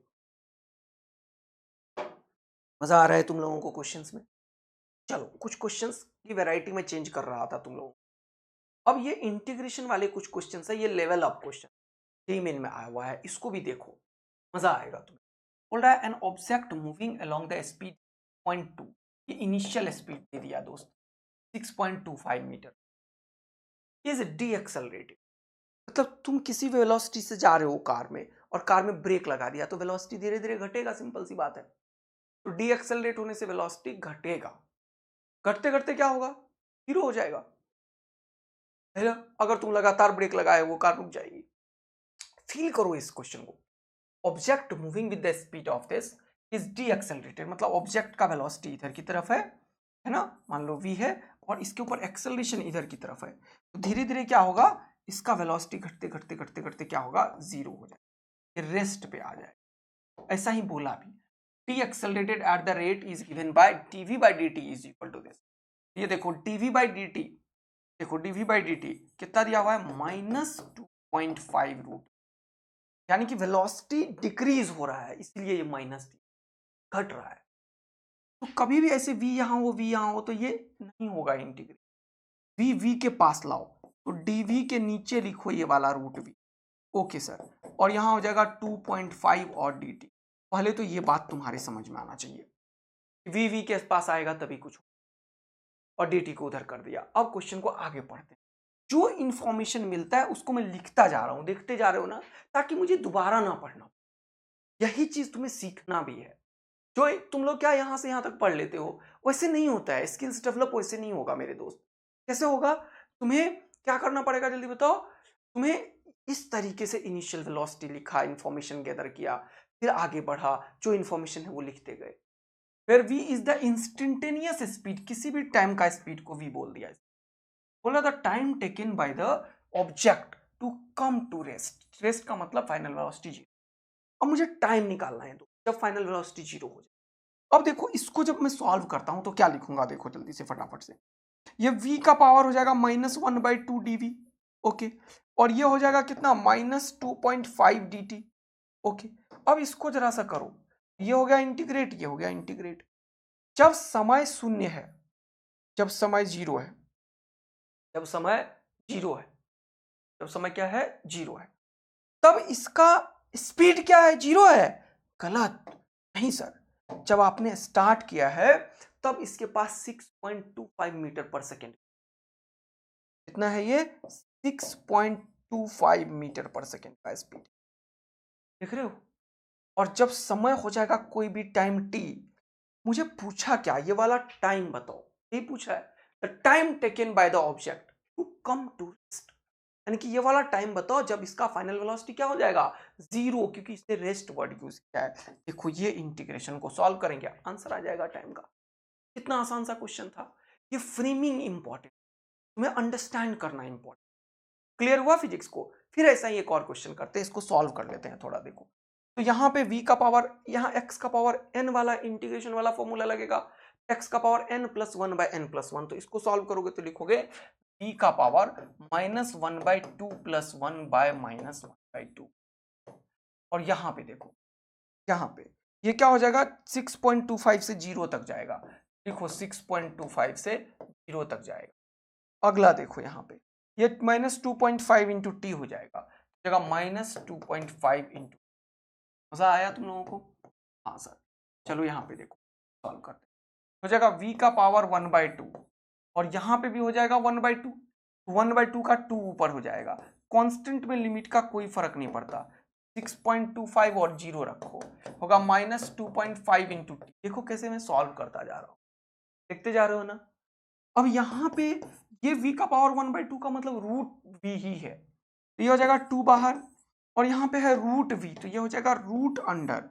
मजा आ रहा है तुम लोगों को क्वेश्चंस में? चलो कुछ क्वेश्चंस की वैरायटी में चेंज कर रहा था तुम लोगों को। अब ये इंटीग्रेशन वाले कुछ क्वेश्चंस है, ये level up question JEE main में आया हुआ है, इसको भी देखो, मजा आएगा तुम्हें। बोल रहा है an object moving along the speed 0.2 ये इनिशियल स्पीड दे दिया दोस्त 6.25 मीटर, इज डी एक्सेलरेटिंग। मतलब तुम किसी वेलोसिटी से जा रहे हो कार में और कार में ब्रेक लगा दिया तो वेलोसिटी धीरे धीरे घटेगा, सिंपल सी बात है। तो डी एक्सेलरेट होने से वेलोसिटी घटेगा, घटते घटते क्या होगा, जीरो हो जाएगा, है ना। अगर तुम लगातार ब्रेक लगाए वो कार रुक जाएगी। फील करो इस क्वेश्चन को, object moving with the speed of this is D accelerated, मतलब ऑब्जेक्ट का वेलोसिटी इधर की तरफ है ना, मान लो v है और इसके ऊपर एक्सेलरेशन इधर की तरफ है, तो धीरे धीरे क्या होगा, इसका वेलोसिटी घटते घटते घटते घटते क्या होगा, जीरो हो जाएगा, रेस्ट पे आ जाएगा। ऐसा ही बोला भी, T accelerated at the rate is given by dv by dt is equal to this. ये देखो dv by dt, देखो dv by dt कितना दिया हुआ है, -2.5 रूट, यानी कि वेलोसिटी डिक्रीज हो रहा है, इसलिए ये माइनस घट रहा है। तो कभी भी ऐसे v यहां हो v यहां हो तो ये नहीं होगा इंटीग्रेट, v के पास लाओ तो dv के नीचे लिखो ये वाला रूट v, ओके सर, और यहां हो जाएगा 2.5 और dt। पहले तो ये बात तुम्हारे समझ में आना चाहिए, v के पास आएगा तभी कुछ, और dt को उधर कर दिया। अब क्वेश्चन को आगे पढ़ते हैं, जो इंफॉर्मेशन मिलता है उसको मैं लिखता जा रहा हूं, देखते जा रहे हो ना, ताकि मुझे दोबारा ना पढ़ना, यही चीज तुम्हें सीखना भी है। जो तुम लोग क्या यहां से यहां तक पढ़ लेते हो, वैसे नहीं होता है, स्किल्स डेवलप वैसे नहीं होगा मेरे दोस्त। कैसे होगा, तुम्हें क्या करना पड़ेगा जल्दी बताओ, तुम्हें इस तरीके से इनिशियल वेलोसिटी लिखा, इंफॉर्मेशन गैदर किया, फिर आगे बढ़ा, जो इंफॉर्मेशन है वो लिखते गए, फिर v is the instantaneous speed, किसी भी टाइम का स्पीड को v बोल दिया, बोला the time taken by the object to come to rest, rest का मतलब फाइनल वेलोसिटी जीरो। अब मुझे टाइम निकालना है तो जब फाइनल वेलोसिटी जीरो हो जाए। अब देखो इसको जब मैं सॉल्व करता हूं तो क्या लिखूंगा, देखो जल्दी से फटाफट से, ये v का पावर हो जाएगा -1/2 dv, ओके, और ये हो जाएगा कितना, -2.5 dt, ओके। अब इसको जरा सा करो, ये हो गया इंटीग्रेट, ये हो गया इंटीग्रेट। जब समय शून्य है, जब समय जीरो है, जब समय जीरो है, जब समय क्या है, जीरो है, तब इसका स्पीड क्या है, जीरो है, गलत, नहीं सर, जब आपने स्टार्ट किया है तब इसके पास 6.25 मीटर पर सेकेंड, कितना है ये, 6.25 मीटर पर सेकेंड का स्पीड, देख रहे हो। और जब समय हो जाएगा कोई भी टाइम t, मुझे पूछा क्या, ये वाला टाइम बताओ, यही पूछा है, the time taken by the object to come to rest, यानी कि ये वाला टाइम बताओ जब इसका फाइनल वेलोसिटी क्या हो जाएगा, जीरो, क्योंकि इसने रेस्ट वर्ड यूज किया है। देखो ये इंटीग्रेशन को सॉल्व करेंगे, आंसर आ जाएगा टाइम का। कितना आसान सा क्वेश्चन था। ये फ्रेमिंग इंपॉर्टेंट, तुम्हें अंडरस्टैंड करना इंपॉर्टेंट। क्लियर हुआ फिजिक्स को। फिर ऐसा ही एक और क्वेश्चन करते हैं, इसको सॉल्व कर लेते हैं थोड़ा। देखो तो यहाँ पे v का पावर, यहाँ x का पावर n वाला इंटीग्रेशन वाला फॉर्मूला लगेगा, x का पावर n+1/n+1, तो इसको सॉल्व करोगे तो लिखोगे v का पावर -1/2 + 1/-1/2। और यहाँ पे देखो, यहाँ पे ये क्या हो जाएगा, 6.25 से 0 तक जाएगा, देखो 6.25 से 0 तक जाएगा। अगला देखो यहाँ पे ये -2.5 इंटू टी हो जाएगा, जगह -2.5 इंटू। मजा आया तुम लोगों को? हाँ सर। चलो यहाँ पे देखो सॉल्व करते हैं। हो जाएगा v का पावर 1/2 और यहाँ पे भी हो जाएगा 1/2, 1/2 का 2 ऊपर हो जाएगा। कांस्टेंट में लिमिट का कोई फर्क नहीं पड़ता, 6.25 और 0 रखो, होगा -2.5 इंटू टी। देखो कैसे मैं सॉल्व करता जा रहा हूँ, देखते जा रहे हो ना। अब यहाँ पे ये v का पावर 1/2 का मतलब √v ही है, तो ये हो जाएगा 2 बाहर, और यहाँ पे है √v, तो ये हो जाएगा √अंडर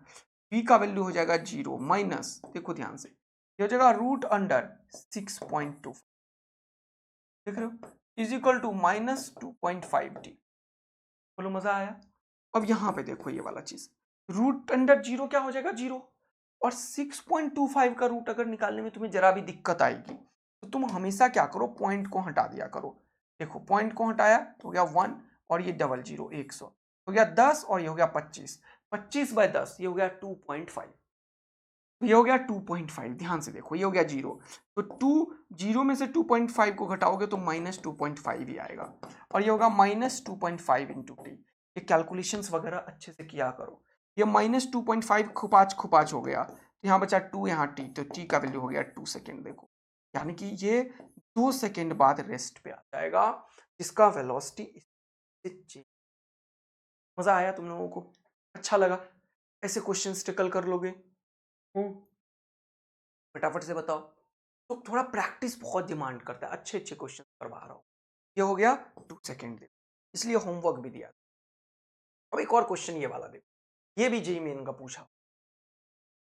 v का वैल्यू हो जाएगा 0 माइनस, देखो ध्यान से, ये हो जाएगा √6.2, देख रहे हो, इज इक्वल टू -2.5 टी। बोलो मजा आया। अब यहाँ पे देखो ये वाला चीज, √0 क्या हो जाएगा 0, और 6.25 का रूट अगर निकालने में तुम्हें जरा भी दिक्कत आएगी तो तुम हमेशा क्या करो, पॉइंट को हटा दिया करो। देखो पॉइंट को हटाया तो हो गया 1 और ये 00 100 हो गया 10 और ये हो गया 25, 25/10 ये हो गया 2.5, ये हो गया 2.5। ध्यान से देखो ये हो गया 0, तो 0 में से 2.5 को घटाओगे तो -2.5 ही आएगा, और ये होगा -2.5 इंटू टी। ये कैलकुलेशंस वगैरह अच्छे से किया करो। ये -2.5 खुपाच खुपाच हो गया, यहाँ बचा 2, यहाँ t, तो t का वैल्यू हो गया 2 सेकेंड। देखो यानी कि ये 2 सेकेंड बाद रेस्ट पे आ जाएगा, जिसका वेलोसिटी। मजा आया तुम लोगों को? अच्छा लगा? ऐसे क्वेश्चंस टेकल कर लोगे? फटाफट से बताओ। तो थोड़ा प्रैक्टिस बहुत डिमांड करता है, अच्छे अच्छे क्वेश्चन करवा रहा हूँ। ये हो गया 2 सेकेंड देखो, इसलिए होमवर्क भी दिया। अब एक और क्वेश्चन ये वाला देखो, ये भी जेईई मेन का पूछा,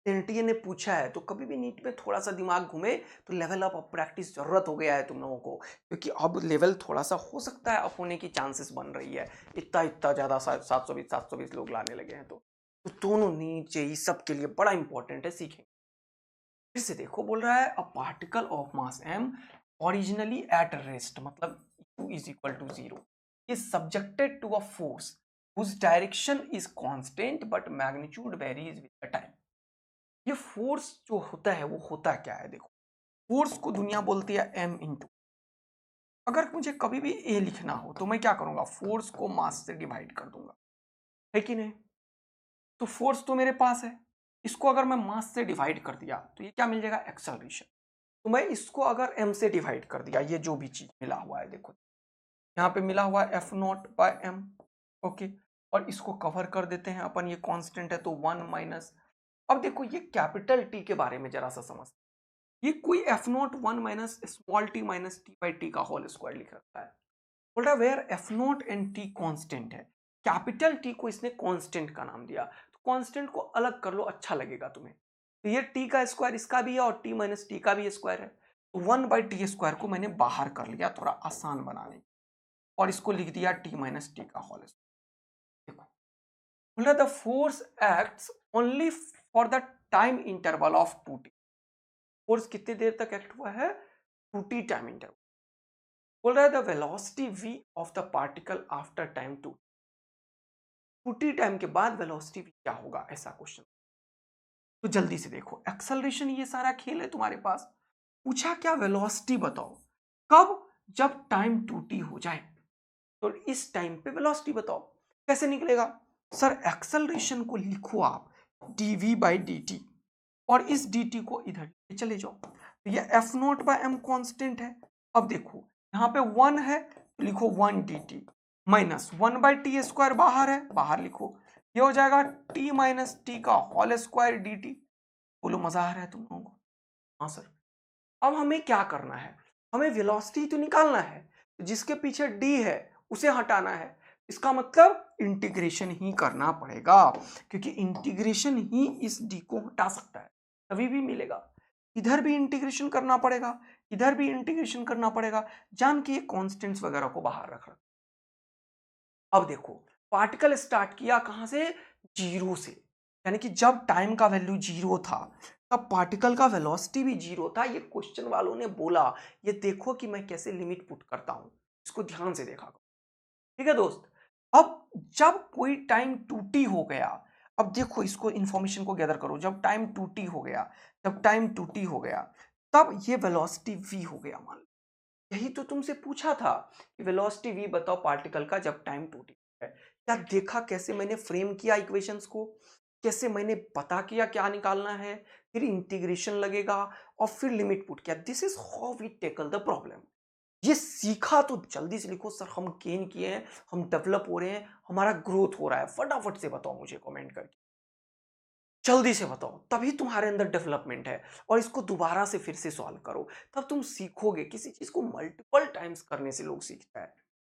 एनटीए ने पूछा है। तो कभी भी नीट में थोड़ा सा दिमाग घूमे तो लेवल अप ऑफ प्रैक्टिस जरूरत हो गया है तुम लोगों को, क्योंकि अब लेवल थोड़ा सा हो सकता है अप होने की चांसेस बन रही है। इतना इतना ज्यादा 720 लोग लाने लगे हैं, तो दोनों नीट जेईई सब के लिए बड़ा इंपॉर्टेंट है, सीखेंगे। फिर से देखो, बोल रहा है a particle of mass m originally at rest, मतलब u is equal to 0, is subjected to a force whose direction is constant but magnitude varies with the time. ये फोर्स जो होता है वो होता क्या है? देखो, फोर्स को दुनिया बोलती है m इंटू, अगर मुझे कभी भी a लिखना हो तो मैं क्या करूंगा? फोर्स को मास से डिवाइड कर दूंगा, है कि नहीं? तो फोर्स तो मेरे पास है, इसको अगर मैं मास से डिवाइड कर दिया तो ये क्या मिल जाएगा? एक्सेलरेशन। तो मैं इसको अगर m से डिवाइड कर दिया, ये जो भी चीज मिला हुआ है, देखो यहाँ पे मिला हुआ है F naught by M, okay, और इसको कवर कर देते हैं अपन, ये कांस्टेंट है तो 1 माइनस। अब देखो ये कैपिटल टी के बारे में जरा सा समझ, ये कोई F naught 1 minus small T minus T by T का होल स्क्वायर लिख रखा है। बोल रहा है where F naught and T constant है, कैपिटल टी को इसने कांस्टेंट का नाम दिया, तो कांस्टेंट को अलग कर लो, अच्छा लगेगा तुम्हें। तो ये टी का स्क्वायर इसका भी है और टी माइनस टी का भी स्क्वायर है, तो 1 बाई टी स्क्वायर को मैंने बाहर कर लिया थोड़ा आसान बनाने, और इसको लिख दिया टी माइनस टी का होल स्क्वायर। देखो, बोल रहा the force acts only for the time interval of 2t। Force कितनी देर तक एक्ट हुआ है? 2t time interval. बोल रहा है the velocity v of the particle after time 2t time के बाद वेलोसिटी v क्या होगा, ऐसा क्वेश्चन। तो जल्दी से देखो, एक्सेलरेशन ये सारा खेल है तुम्हारे पास, पूछा क्या? वेलोसिटी बताओ कब? जब टाइम 2t हो जाए, तो इस टाइम पे वेलोसिटी बताओ। कैसे निकलेगा? सर एक्सेलरेशन को लिखो आप dv बाई dt, और इस dt को इधर चले जाओ, तो ये F naught by M constant है। अब देखो यहाँ पे 1 है तो लिखो 1 dt minus 1 by T square बाहर है, बाहर लिखो, ये हो जाएगा t माइनस टी का होल स्क्वायर dt। बोलो मजा आ रहा है तुम लोगों को? हाँ सर। अब हमें क्या करना है? हमें वेलोसिटी तो निकालना है, जिसके पीछे d है उसे हटाना है, इसका मतलब इंटीग्रेशन ही करना पड़ेगा, क्योंकि इंटीग्रेशन ही इस d को हटा सकता है, तभी भी मिलेगा। इधर भी इंटीग्रेशन करना पड़ेगा, इधर भी इंटीग्रेशन करना पड़ेगा, जान के ये कॉन्स्टेंट्स वगैरह को बाहर रख रहा। अब देखो, पार्टिकल स्टार्ट किया कहां से? जीरो से, यानी कि जब टाइम का वैल्यू जीरो था तब पार्टिकल का वेलोसिटी भी जीरो था। ये क्वेश्चन वालों ने बोला, ये देखो कि मैं कैसे लिमिट पुट करता हूं, इसको ध्यान से देखा करो, ठीक है दोस्त। अब जब कोई टाइम 2t हो गया, अब देखो इसको इंफॉर्मेशन को गैदर करो, जब टाइम 2t हो गया, जब टाइम 2t हो गया तब ये वेलोसिटी v हो गया, मान लो। यही तो तुमसे पूछा था कि वेलोसिटी v बताओ पार्टिकल का जब टाइम 2t है। क्या देखा कैसे मैंने फ्रेम किया इक्वेशंस को, कैसे मैंने पता किया क्या निकालना है, फिर इंटीग्रेशन लगेगा और फिर लिमिट पुट किया। This is how we tackle the problem. ये सीखा तो जल्दी से लिखो सर, हम गेन किए हैं, हम डेवलप हो रहे हैं, हमारा ग्रोथ हो रहा है। फटाफट से बताओ मुझे कमेंट करके, जल्दी से बताओ, तभी तुम्हारे अंदर डेवलपमेंट है। और इसको दोबारा से फिर से सॉल्व करो, तब तुम सीखोगे। किसी चीज को मल्टीपल टाइम्स करने से लोग सीखता है,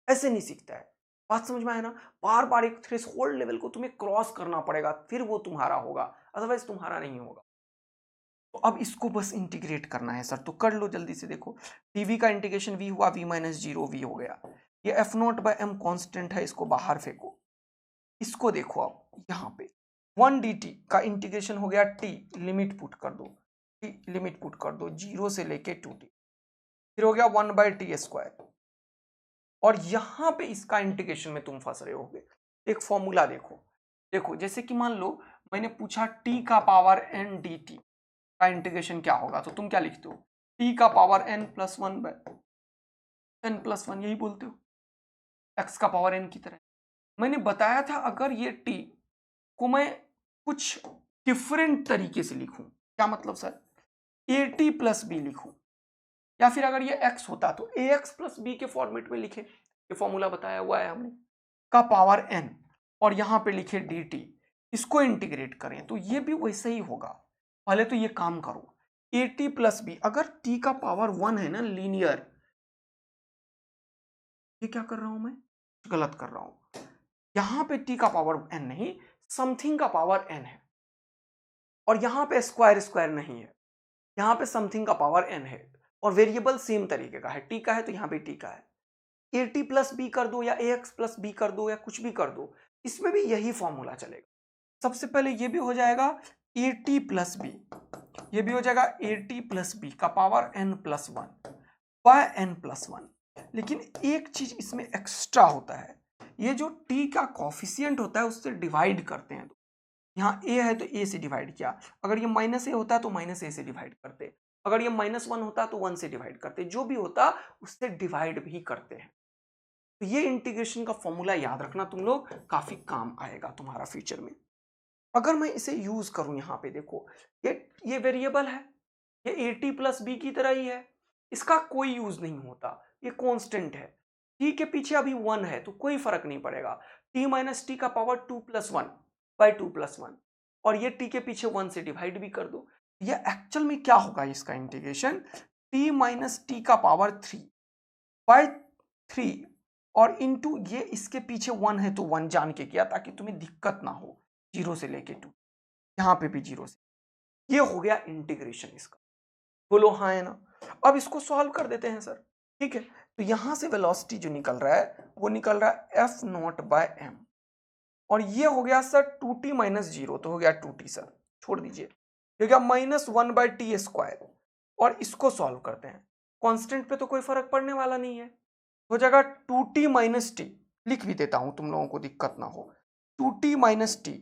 ऐसे नहीं सीखता है। बात समझ में आया ना? बार बार एक थ्रेशोल्ड लेवल को तुम्हें क्रॉस करना पड़ेगा, फिर वो तुम्हारा होगा, अदरवाइज तुम्हारा नहीं होगा। तो अब इसको बस इंटीग्रेट करना है सर, तो कर लो जल्दी से। देखो dv का इंटीग्रेशन v हुआ, v माइनस जीरो v हो गया, ये F naught by M constant है, इसको बाहर फेंको। इसको देखो अब यहाँ पे 1 dt का इंटीग्रेशन हो गया t, लिमिट पुट कर दो, t लिमिट पुट कर दो 0 से लेके 2t, फिर हो गया 1 बाई टी स्क्वायर। और यहां पे इसका इंटीग्रेशन में तुम फंस रहे होगे। एक फॉर्मूला देखो, देखो जैसे कि मान लो मैंने पूछा t का पावर n dt का इंटीग्रेशन क्या होगा, तो तुम क्या लिखते हो? t का power n plus 1 by n plus 1, यही बोलते हो, x का पावर n की तरह। मैंने बताया था अगर ये t को मैं कुछ डिफरेंट तरीके से लिखूं, क्या मतलब sir, A T plus B लिखूं, या फिर अगर ये x होता तो ए एक्स प्लस बी के फॉर्मेट में लिखे, ये फॉर्मूला बताया हुआ है हमने, का पावर n, और यहां पे लिखे डी टी, इसको इंटीग्रेट करें तो ये भी वैसे ही होगा। पहले तो ये काम करो, ए टी प्लस बी, अगर t का पावर 1 है ना लीनियर, ये क्या कर रहा हूं मैं, गलत कर रहा हूं, यहां पे t का पावर n नहीं, समथिंग का पावर n है, और यहां पे स्क्वायर स्क्वायर नहीं है, यहां पे समथिंग का पावर n है, और वेरिएबल सेम तरीके का है, t का है तो यहां पे t का है, ए टी प्लस बी कर दो या ए एक्स प्लस बी कर दो या कुछ भी कर दो, इसमें भी यही फॉर्मूला चलेगा। सबसे पहले ये भी हो जाएगा ए टी प्लस बी, ये भी हो जाएगा ए टी प्लस बी का power n plus one by n plus one. लेकिन एक चीज इसमें एक्स्ट्रा होता है, ये जो t का कॉफिशियंट होता है उससे डिवाइड करते हैं, यहाँ a है तो a से डिवाइड किया, अगर ये माइनस ए होता है तो माइनस ए से डिवाइड करते, अगर ये माइनस वन होता तो वन से डिवाइड करते, जो भी होता उससे डिवाइड भी करते हैं। तो ये इंटीग्रेशन का फॉर्मूला याद रखना तुम लोग, काफी काम आएगा तुम्हारा फ्यूचर में। अगर मैं इसे यूज करूं, यहां पे देखो ये वेरिएबल है, ये ए टी प्लस बी की तरह ही है, इसका कोई यूज नहीं होता, ये कांस्टेंट है, टी के पीछे अभी वन है तो कोई फर्क नहीं पड़ेगा, टी माइनस टी का power two plus one by two plus one, और ये टी के पीछे वन से डिवाइड भी कर दो। ये एक्चुअल में क्या होगा इसका इंटीग्रेशन, टी माइनस टी का पावर थ्री बाई थ्री, और इनटू ये इसके पीछे वन है तो वन जान के किया ताकि तुम्हें दिक्कत ना हो, जीरो से लेके टू, यहां पे भी जीरो से, ये हो गया इंटीग्रेशन इसका। बोलो हाँ है ना। अब इसको सॉल्व कर देते हैं सर, ठीक है। तो यहां से वेलोसिटी जो निकल रहा है वो निकल रहा है एफ नॉट बाय एम, और ये हो गया sir two T minus zero, तो हो गया टू टी सर, छोड़ दीजिए, हो गया minus one by T square, और इसको सॉल्व करते हैं, कांस्टेंट पे तो कोई फर्क पड़ने वाला नहीं है, हो जाएगा टू टी माइनस टी, लिख भी देता हूं तुम लोगों को दिक्कत ना हो, टू टी माइनस टी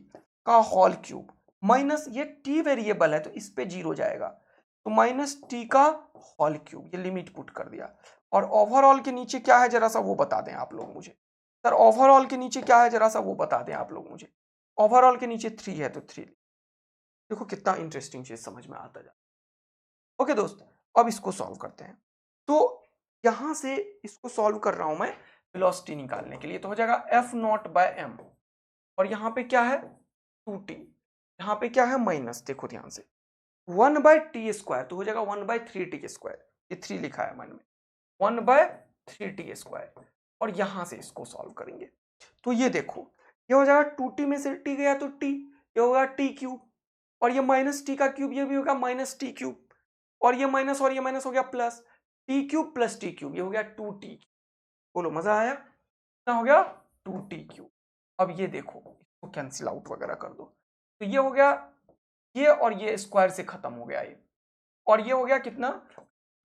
का होल क्यूब, माइनस ये टी वेरिएबल है तो इस पे जीरो जाएगा, तो माइनस टी का होल क्यूब, ये लिमिट पुट कर दिया, और ओवरऑल के नीचे क्या है जरा सा वो बता दें आप लोग मुझे, सर ओवरऑल के नीचे क्या है जरा सा वो बता दें आप लोग मुझे, ओवरऑल के नीचे थ्री है तो थ्री, देखो कितना इंटरेस्टिंग चीज समझ में आता जा। ओके दोस्त, अब इसको सॉल्व करते हैं, तो यहां से इसको सॉल्व कर रहा हूं मैं वेलोसिटी निकालने के लिए, तो हो जाएगा एफ नॉट बाय एम, और यहां पे क्या है टू टी, यहां पे क्या है माइनस, देखो ध्यान से, वन बाय टी स्क्वायर, तो हो जाएगा one by three T square, ये थ्री लिखा है मन में, one by three T square, और यहां से इसको सॉल्व करेंगे, तो ये देखो ये हो जाएगा टू टी में से टी गया तो टी, ये होगा टी क्यूब, और ये माइनस टी का क्यूब, ये भी होगा माइनस टी क्यूब, और ये माइनस हो गया plus T cube plus T cube, ये हो गया टू टी, बोलो मजा आया, कितना हो गया टू टी क्यूब। अब ये देखो इसको कैंसिल आउट वगैरह कर दो, तो ये हो गया, ये और ये स्क्वायर से खत्म हो गया ये, और ये हो गया कितना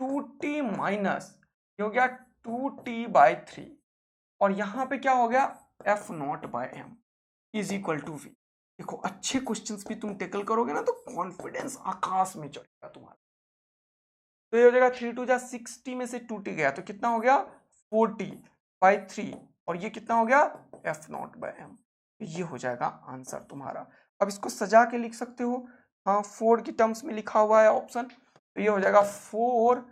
टू टी माइनस, ये हो गया टू टी बाई थ्री, और यहां पे क्या हो गया F naught by M is equal to V. देखो अच्छे क्वेश्चंस भी तुम टेकल करोगे ना तो कॉन्फिडेंस आकाश में चढ़ेगा तुम्हारा। तो ये हो जाएगा थ्री टू जा सिक्सटी में से टू टी गया तो कितना हो गया फोर्टी बाई थ्री, और ये कितना हो गया एफ नॉट बाय एम, ये हो जाएगा आंसर तुम्हारा। अब इसको सजा के लिख सकते हो, हाँ फोर की टर्म्स में लिखा हुआ है ऑप्शन, तो ये हो जाएगा four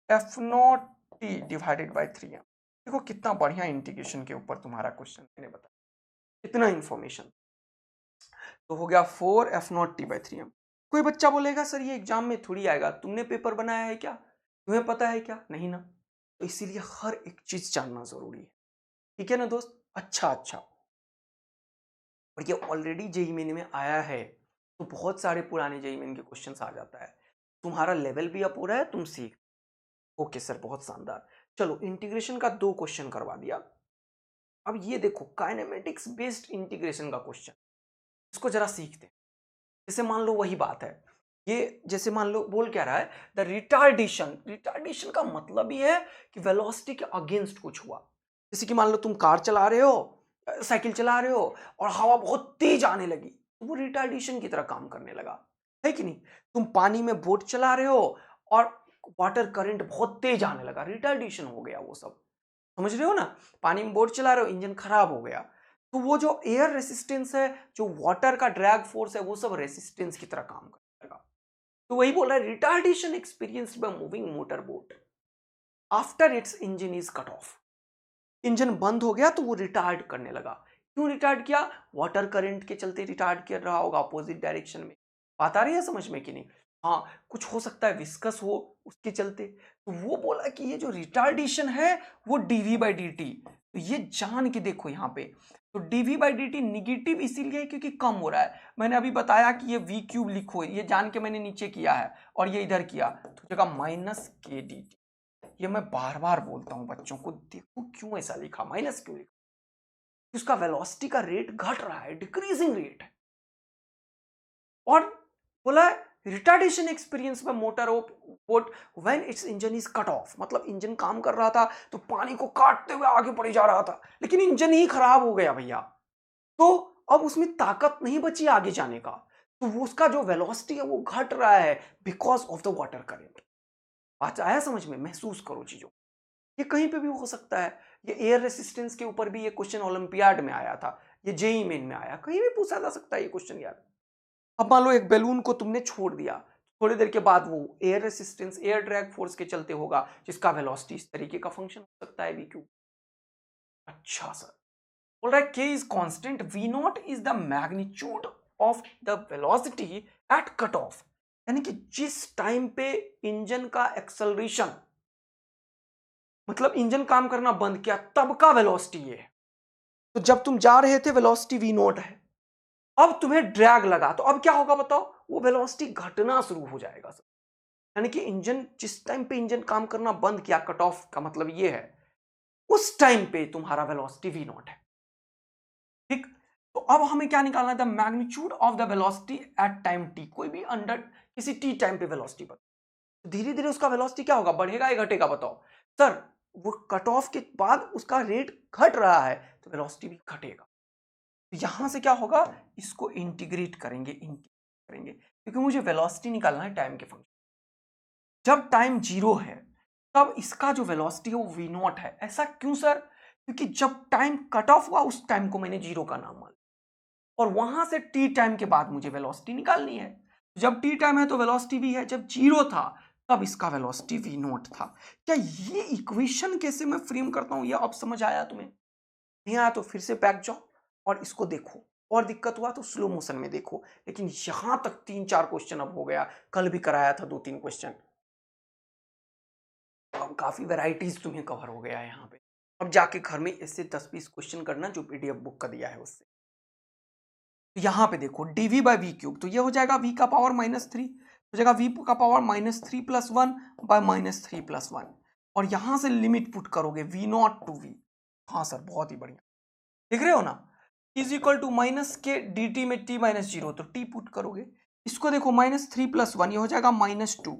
F naught T divided by three M. देखो कितना बढ़िया इंटीग्रेशन के ऊपर तुम्हारा क्वेश्चन मैंने बताया, इतना इंफॉर्मेशन, तो हो गया four F naught T by three M. कोई बच्चा बोलेगा सर ये एग्जाम में थोड़ी आएगा, तुमने पेपर बनाया है क्या, तुम्हें पता है क्या, नहीं ना, तो इसीलिए हर एक चीज जानना जरूरी है, ठीक है ना दोस्त। अच्छा, और ये ऑलरेडी जेईई मेन में आया है, तो बहुत सारे पुराने जेईई मेन के क्वेश्चंस आ जाता है, तुम्हारा लेवल भी अप हो रहा है, तुम सीख। ओके सर बहुत शानदार, चलो इंटीग्रेशन का दो क्वेश्चन करवा दिया। अब ये देखो काइनेमेटिक्स बेस्ड इंटीग्रेशन का क्वेश्चन, इसको जरा सीखते हैं। जैसे मान लो वही बात है, ये जैसे मान लो बोल क्या रहा है, द रिटार्डेशन, रिटार्डेशन का मतलब ही है कि वेलोसिटी के अगेंस्ट कुछ हुआ। जैसे कि मान लो तुम कार चला रहे हो, साइकिल चला रहे हो, और हवा बहुत तेज आने लगी, तो वो रिटार्डेशन की तरह काम करने लगा, है कि नहीं। तुम पानी में बोट चला रहे हो और वाटर करंट बहुत तेज आने लगा, रिटार्डेशन हो गया, वो सब समझ रहे हो ना। पानी में बोट चला रहे हो, इंजन खराब हो गया, तो वो जो एयर रेसिस्टेंस है, जो वाटर का ड्रैग फोर्स है, वो सब रेसिस्टेंस की तरह काम करेगा। तो वही बोल रहा है retardation experienced by moving motor boat after it's engine is cut off. Engine बंद हो गया तो वो रिटार्ड करने लगा। क्यों रिटार्ड किया? वाटर करंट के चलते रिटार्ड कर रहा होगा अपोजिट डायरेक्शन में। बात आ रही है समझ में कि नहीं? हाँ, कुछ हो सकता है विस्कस हो उसके चलते। तो वो बोला कि ये जो रिटार्डेशन है वो डीवी बाई डी टी। तो ये जान के देखो यहाँ पे, तो DV by D T negative इसीलिए क्योंकि कम हो रहा है। मैंने अभी बताया कि ये वी क्यूब लिखो, ये जान के मैंने नीचे किया है और ये इधर किया तो जगह माइनस के डी टी। ये मैं बार बार बोलता हूं बच्चों को, देखो क्यों ऐसा लिखा, माइनस क्यों लिखा? उसका वेलोसिटी का रेट घट रहा है, डिक्रीजिंग रेट है। और बोला रिटार्डेशन एक्सपीरियंस में motor boat when it's engine is cut off, मतलब इंजन काम कर रहा था तो पानी को काटते हुए आगे बढ़े जा रहा था, लेकिन इंजन ही खराब हो गया भैया, तो अब उसमें ताकत नहीं बची आगे जाने का, तो वो उसका जो वेलोसिटी है वो घट रहा है because of the water current. बात आया समझ में? महसूस करो चीजों। ये कहीं पे भी हो सकता है। ये एयर रेसिस्टेंस के ऊपर भी ये क्वेश्चन ओलंपियाड में आया था, ये जेई मेन में आया, कहीं भी पूछा जा सकता है ये क्वेश्चन यार। अब मान लो एक बैलून को तुमने छोड़ दिया, थोड़ी देर के बाद वो air resistance, air drag force के चलते होगा, जिसका वेलोसिटी इस तरीके का फंक्शन हो सकता है वी क्यू। अच्छा सर, बोल रहा है K is constant, V naught is the magnitude of the velocity at cut off, यानी कि जिस टाइम पे इंजन का एक्सेलरेशन, मतलब इंजन काम करना बंद किया तब का वेलोसिटी ये है। तो जब तुम जा रहे थे वेलोसिटी वी नॉट है, अब तुम्हें ड्रैग लगा तो अब क्या होगा बताओ? वो वेलोसिटी घटना शुरू हो जाएगा सर। यानी कि इंजन जिस टाइम पे इंजन काम करना बंद किया, कट ऑफ का मतलब ये है, उस टाइम पे तुम्हारा वेलोसिटी वी नॉट है। ठीक, तो अब हमें क्या निकालना है? The magnitude of the velocity at time T, कोई भी अंडर किसी टी टाइम पे वेलोसिटी पर, धीरे धीरे उसका वेलोसिटी क्या होगा, बढ़ेगा या घटेगा बताओ? सर वो कट ऑफ के बाद उसका रेट घट रहा है तो वेलोसिटी भी घटेगा। तो यहां से क्या होगा, इसको इंटीग्रेट करेंगे क्योंकि मुझे वेलोसिटी निकालना है टाइम के फंक्शन। जब टाइम जीरो है तब इसका जो वेलोसिटी है वो वी नॉट है। ऐसा क्यों सर? क्योंकि जब टाइम कट ऑफ हुआ उस टाइम को मैंने जीरो का नाम मान लिया और वहां से टी टाइम के बाद मुझे वेलोसिटी निकालनी है। जब टी टाइम है तो वेलोसिटी वी है, जब जीरो था तब इसका वेलोसिटी वी नॉट था। क्या ये इक्वेशन कैसे मैं फ्रेम करता हूं, ये अब समझ आया तुम्हें? नहीं आया तो फिर से बैक जाओ और इसको देखो, और दिक्कत हुआ तो स्लो मोशन में देखो। लेकिन यहां तक 3-4 क्वेश्चन अब हो गया, कल भी कराया था 2-3 क्वेश्चन, अब काफी वैरायटीज तुम्हें कवर हो गया है यहाँ पे। अब जाके घर में ऐसे 10-20 क्वेश्चन करना जो पीडीएफ बुक का दिया है उससे। तो यहाँ पे देखो डीवी बाई वी क्यूब, तो ये हो जाएगा वी का पावर -3, हो जाएगा वी का पावर -3 + 1 बाय -3 + 1, और यहां से लिमिट पुट करोगे वी नॉट टू वी। हाँ सर बहुत ही बढ़िया, देख रहे हो ना, इज इक्वल टू माइनस के डी टी में टी -0, तो टी पुट करोगे, इसको देखो -3 + 1 ये हो जाएगा -2,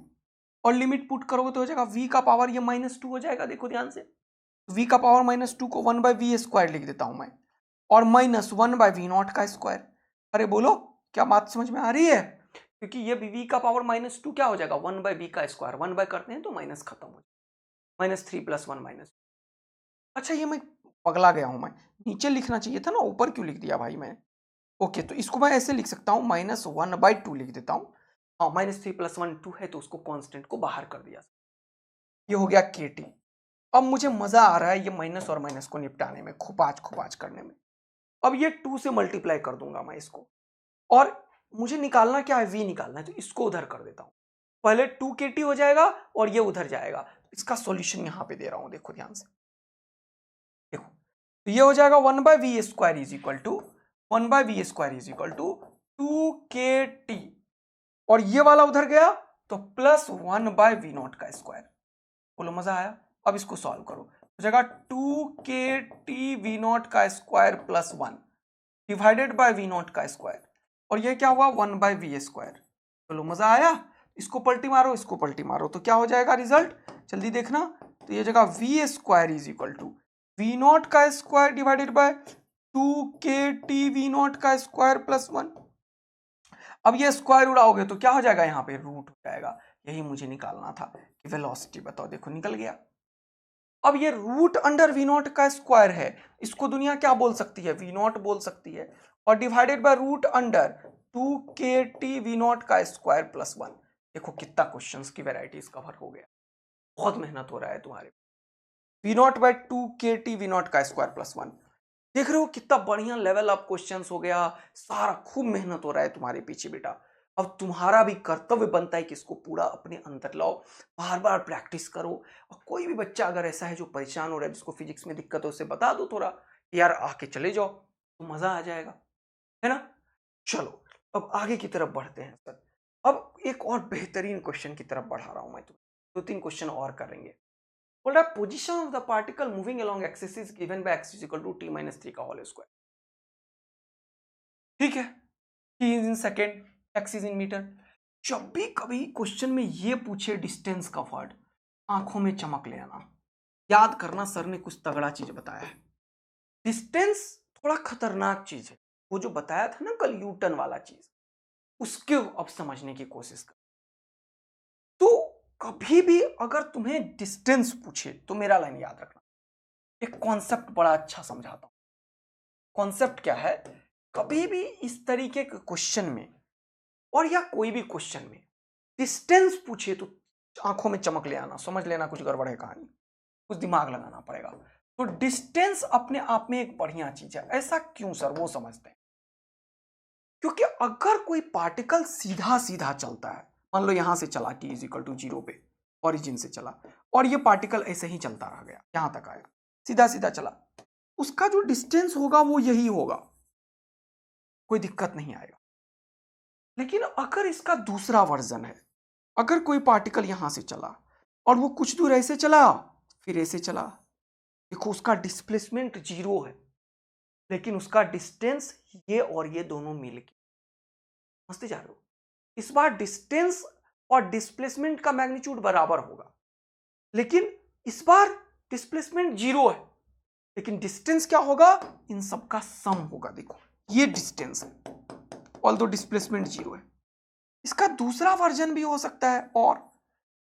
और लिमिट पुट करोगे तो हो जाएगा v का पावर ये -2 हो जाएगा। देखो ध्यान से, v का पावर -2 को 1/v² लिख देता हूं मैं, और -1/v0 का स्क्वायर। अरे बोलो क्या बात समझ में आ रही है? क्योंकि ये v का पावर -2 क्या हो जाएगा 1/v का स्क्वायर, 1 बाय करते हैं तो माइनस खत्म हो जाएगा, -3 + 1 -2। अच्छा ये मैं पगला गया हूं, मैं नीचे लिखना चाहिए था ना, ऊपर क्यों लिख दिया भाई मैं? ओके, तो इसको मैं ऐसे लिख सकता हूं, -1/2 लिख देता हूं। हाँ, -3 + 1 2 है तो उसको कांस्टेंट को बाहर कर दिया। ये हो गया के टी। अब मुझे मजा आ रहा है ये माइनस और माइनस को निपटाने में, खुपाच करने में। अब ये 2 से मल्टीप्लाई कर दूंगा मैं इसको, और मुझे निकालना क्या है, वी निकालना है, तो इसको उधर कर देता हूं। पहले 2 के टी हो जाएगा और ये उधर जाएगा। इसका सॉल्यूशन यहां पे दे रहा हूं, देखो ध्यान से, देखो तो ये हो जाएगा 1/v² is equal to 1/v² is equal to 2kT, और ये वाला उधर गया तो +1/v0 का स्क्वायर। बोलो मजा आया? अब इसको सॉल्व करो, हो जाएगा 2kT v0 का स्क्वायर +1 डिवाइडेड बाय v0 का स्क्वायर, और ये क्या हुआ 1/v²। बोलो मजा आया? इसको पलटी मारो, इसको पलटी मारो, तो क्या हो जाएगा रिजल्ट, जल्दी देखना। तो ये जगह v² is equal to v0 का square divided by 2kT v0 का स्क्वायर +1। अब ये स्क्वायर उड़ाओगे तो क्या हो जाएगा, यहाँ पे रूट हो जाएगा। यही मुझे निकालना था कि वेलोसिटी बताओ, देखो निकल गया। अब ये रूट अंडर v0 का स्क्वायर है, इसको दुनिया क्या बोल सकती है, v0 बोल सकती है, और divided by root under 2kT v0 का स्क्वायर +1। देखो कितना क्वेश्चंस की वैरायटीज कवर हो गया, बहुत मेहनत हो रहा है तुम्हारे। V0/2 KT V0 का स्क्वायर प्लस 1, देख रहे हो कितना बढ़िया लेवल अप क्वेश्चंस हो गया, सारा खूब मेहनत हो रहा है तुम्हारे पीछे बेटा। अब तुम्हारा भी कर्तव्य बनता है कि इसको पूरा अपने अंदर लाओ, बार बार प्रैक्टिस करो। और कोई भी बच्चा अगर ऐसा है जो परेशान हो रहा है, जिसको फिजिक्स में दिक्कत है, उसे बता दो थोड़ा, यार आके चले जाओ तो मजा आ जाएगा, है ना। चलो अब आगे की तरफ बढ़ते हैं सर। अब एक और बेहतरीन क्वेश्चन की तरफ बढ़ा रहा हूं मैं तुम्हें, 2-3 क्वेश्चन और करेंगे। बोल रहा है position of the particle moving along axis is given by x is equal to t-3 का होल स्क्वायर। ठीक है, t is in second, x is in metre. जब भी कभी क्वेश्चन में ये पूछे डिस्टेंस का वर्ड, आंखों में चमक ले आना, याद करना सर ने कुछ तगड़ा चीज बताया है। डिस्टेंस थोड़ा खतरनाक चीज है, वो जो बताया था ना कल यूटर्न वाला चीज, उसके अब समझने की कोशिश कर। तो कभी भी अगर तुम्हें डिस्टेंस पूछे तो मेरा लाइन याद रखना, एक कॉन्सेप्ट बड़ा अच्छा समझाता हूं। कॉन्सेप्ट क्या है, कभी भी इस तरीके के क्वेश्चन में और या कोई भी क्वेश्चन में डिस्टेंस पूछे तो आंखों में चमक ले आना, समझ लेना कुछ गड़बड़ है कहानी, कुछ दिमाग लगाना पड़ेगा। तो डिस्टेंस अपने आप में एक बढ़िया चीज है। ऐसा क्यों सर, वो समझते हैं। क्योंकि अगर कोई पार्टिकल सीधा सीधा चलता है, मान लो यहां से चला t इज इक्वल टू 0 पे, ओरिजिन से चला, और ये पार्टिकल ऐसे ही चलता रह गया, यहां तक आया, सीधा सीधा चला, उसका जो डिस्टेंस होगा वो यही होगा, कोई दिक्कत नहीं आएगा। लेकिन अगर इसका दूसरा वर्जन है, अगर कोई पार्टिकल यहां से चला और वो कुछ दूर ऐसे चला, फिर ऐसे चला, देखो उसका डिस्प्लेसमेंट 0 है, लेकिन उसका डिस्टेंस ये और ये दोनों मिलके, समझते जा रहे हो। इस बार डिस्टेंस और डिस्प्लेसमेंट का मैग्नीट्यूड बराबर होगा, लेकिन इस बार डिस्प्लेसमेंट 0 है, लेकिन डिस्टेंस क्या होगा, इन सबका सम होगा। देखो ये डिस्टेंस है, ऑल्दो डिस्प्लेसमेंट 0 है। इसका दूसरा वर्जन भी हो सकता है, और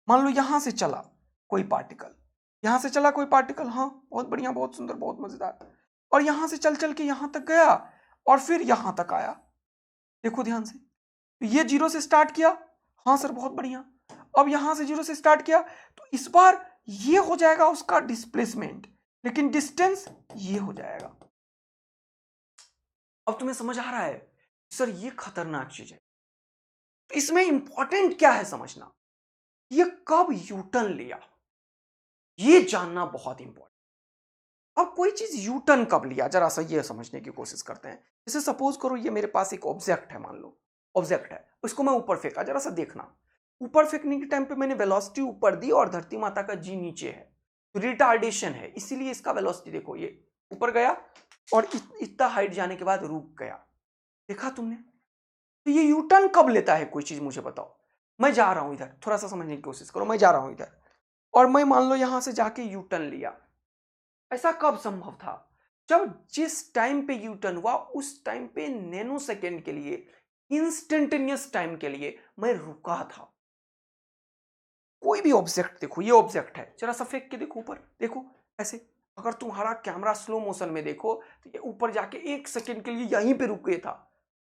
मान लो यहां से चला कोई पार्टिकल, यहां से चला कोई पार्टिकल, हाँ बहुत बढ़िया, बहुत सुंदर, बहुत मजेदार, और यहां से चल चल के यहां तक गया और फिर यहां तक आया। देखो ध्यान से, तो ये 0 से स्टार्ट किया, हाँ सर बहुत बढ़िया। अब यहां से 0 से स्टार्ट किया, तो इस बार ये हो जाएगा उसका डिस्प्लेसमेंट, लेकिन डिस्टेंस ये हो जाएगा। अब तुम्हें समझ आ रहा है सर, ये खतरनाक चीज है। तो इसमें इंपॉर्टेंट क्या है समझना, ये कब यूटर्न लिया, ये जानना बहुत इंपॉर्टेंट। अब कोई चीज यूटर्न कब लिया, जरा सा ये समझने की कोशिश करते हैं। जैसे सपोज करो ये मेरे पास एक ऑब्जेक्ट है, मान लो ऑब्जेक्ट है, उसको मैं ऊपर फेंका, जरा सा देखना, ऊपर फेंकने के टाइम पे मैंने वेलोसिटी ऊपर दी और धरती माता का जी नीचे है, तो रिटार्डेशन है, इसीलिए इसका वेलोसिटी देखो ये ऊपर गया और इतना हाइट जाने के बाद रुक गया। देखा तुमने, तो ये यूटर्न कब लेता है, कोई चीज मुझे बताओ। मैं जा रहा हूं इधर, थोड़ा सा समझने की कोशिश करो, मैं जा रहा हूं इधर और मैं मान लो यहां से जाके यूटर्न लिया। ऐसा कब संभव था, जब जिस टाइम पे यू टर्न हुआ उस टाइम पे नैनो सेकेंड के लिए, इंस्टेंटेनियस टाइम के लिए मैं रुका था। कोई भी ऑब्जेक्ट देखो, ये ऑब्जेक्ट है, जरा सा फेंक के देखो ऊपर, देखो ऐसे, अगर तुम्हारा कैमरा स्लो मोशन में देखो तो ये ऊपर जाके 1 सेकेंड के लिए यहीं पे रुक गया था,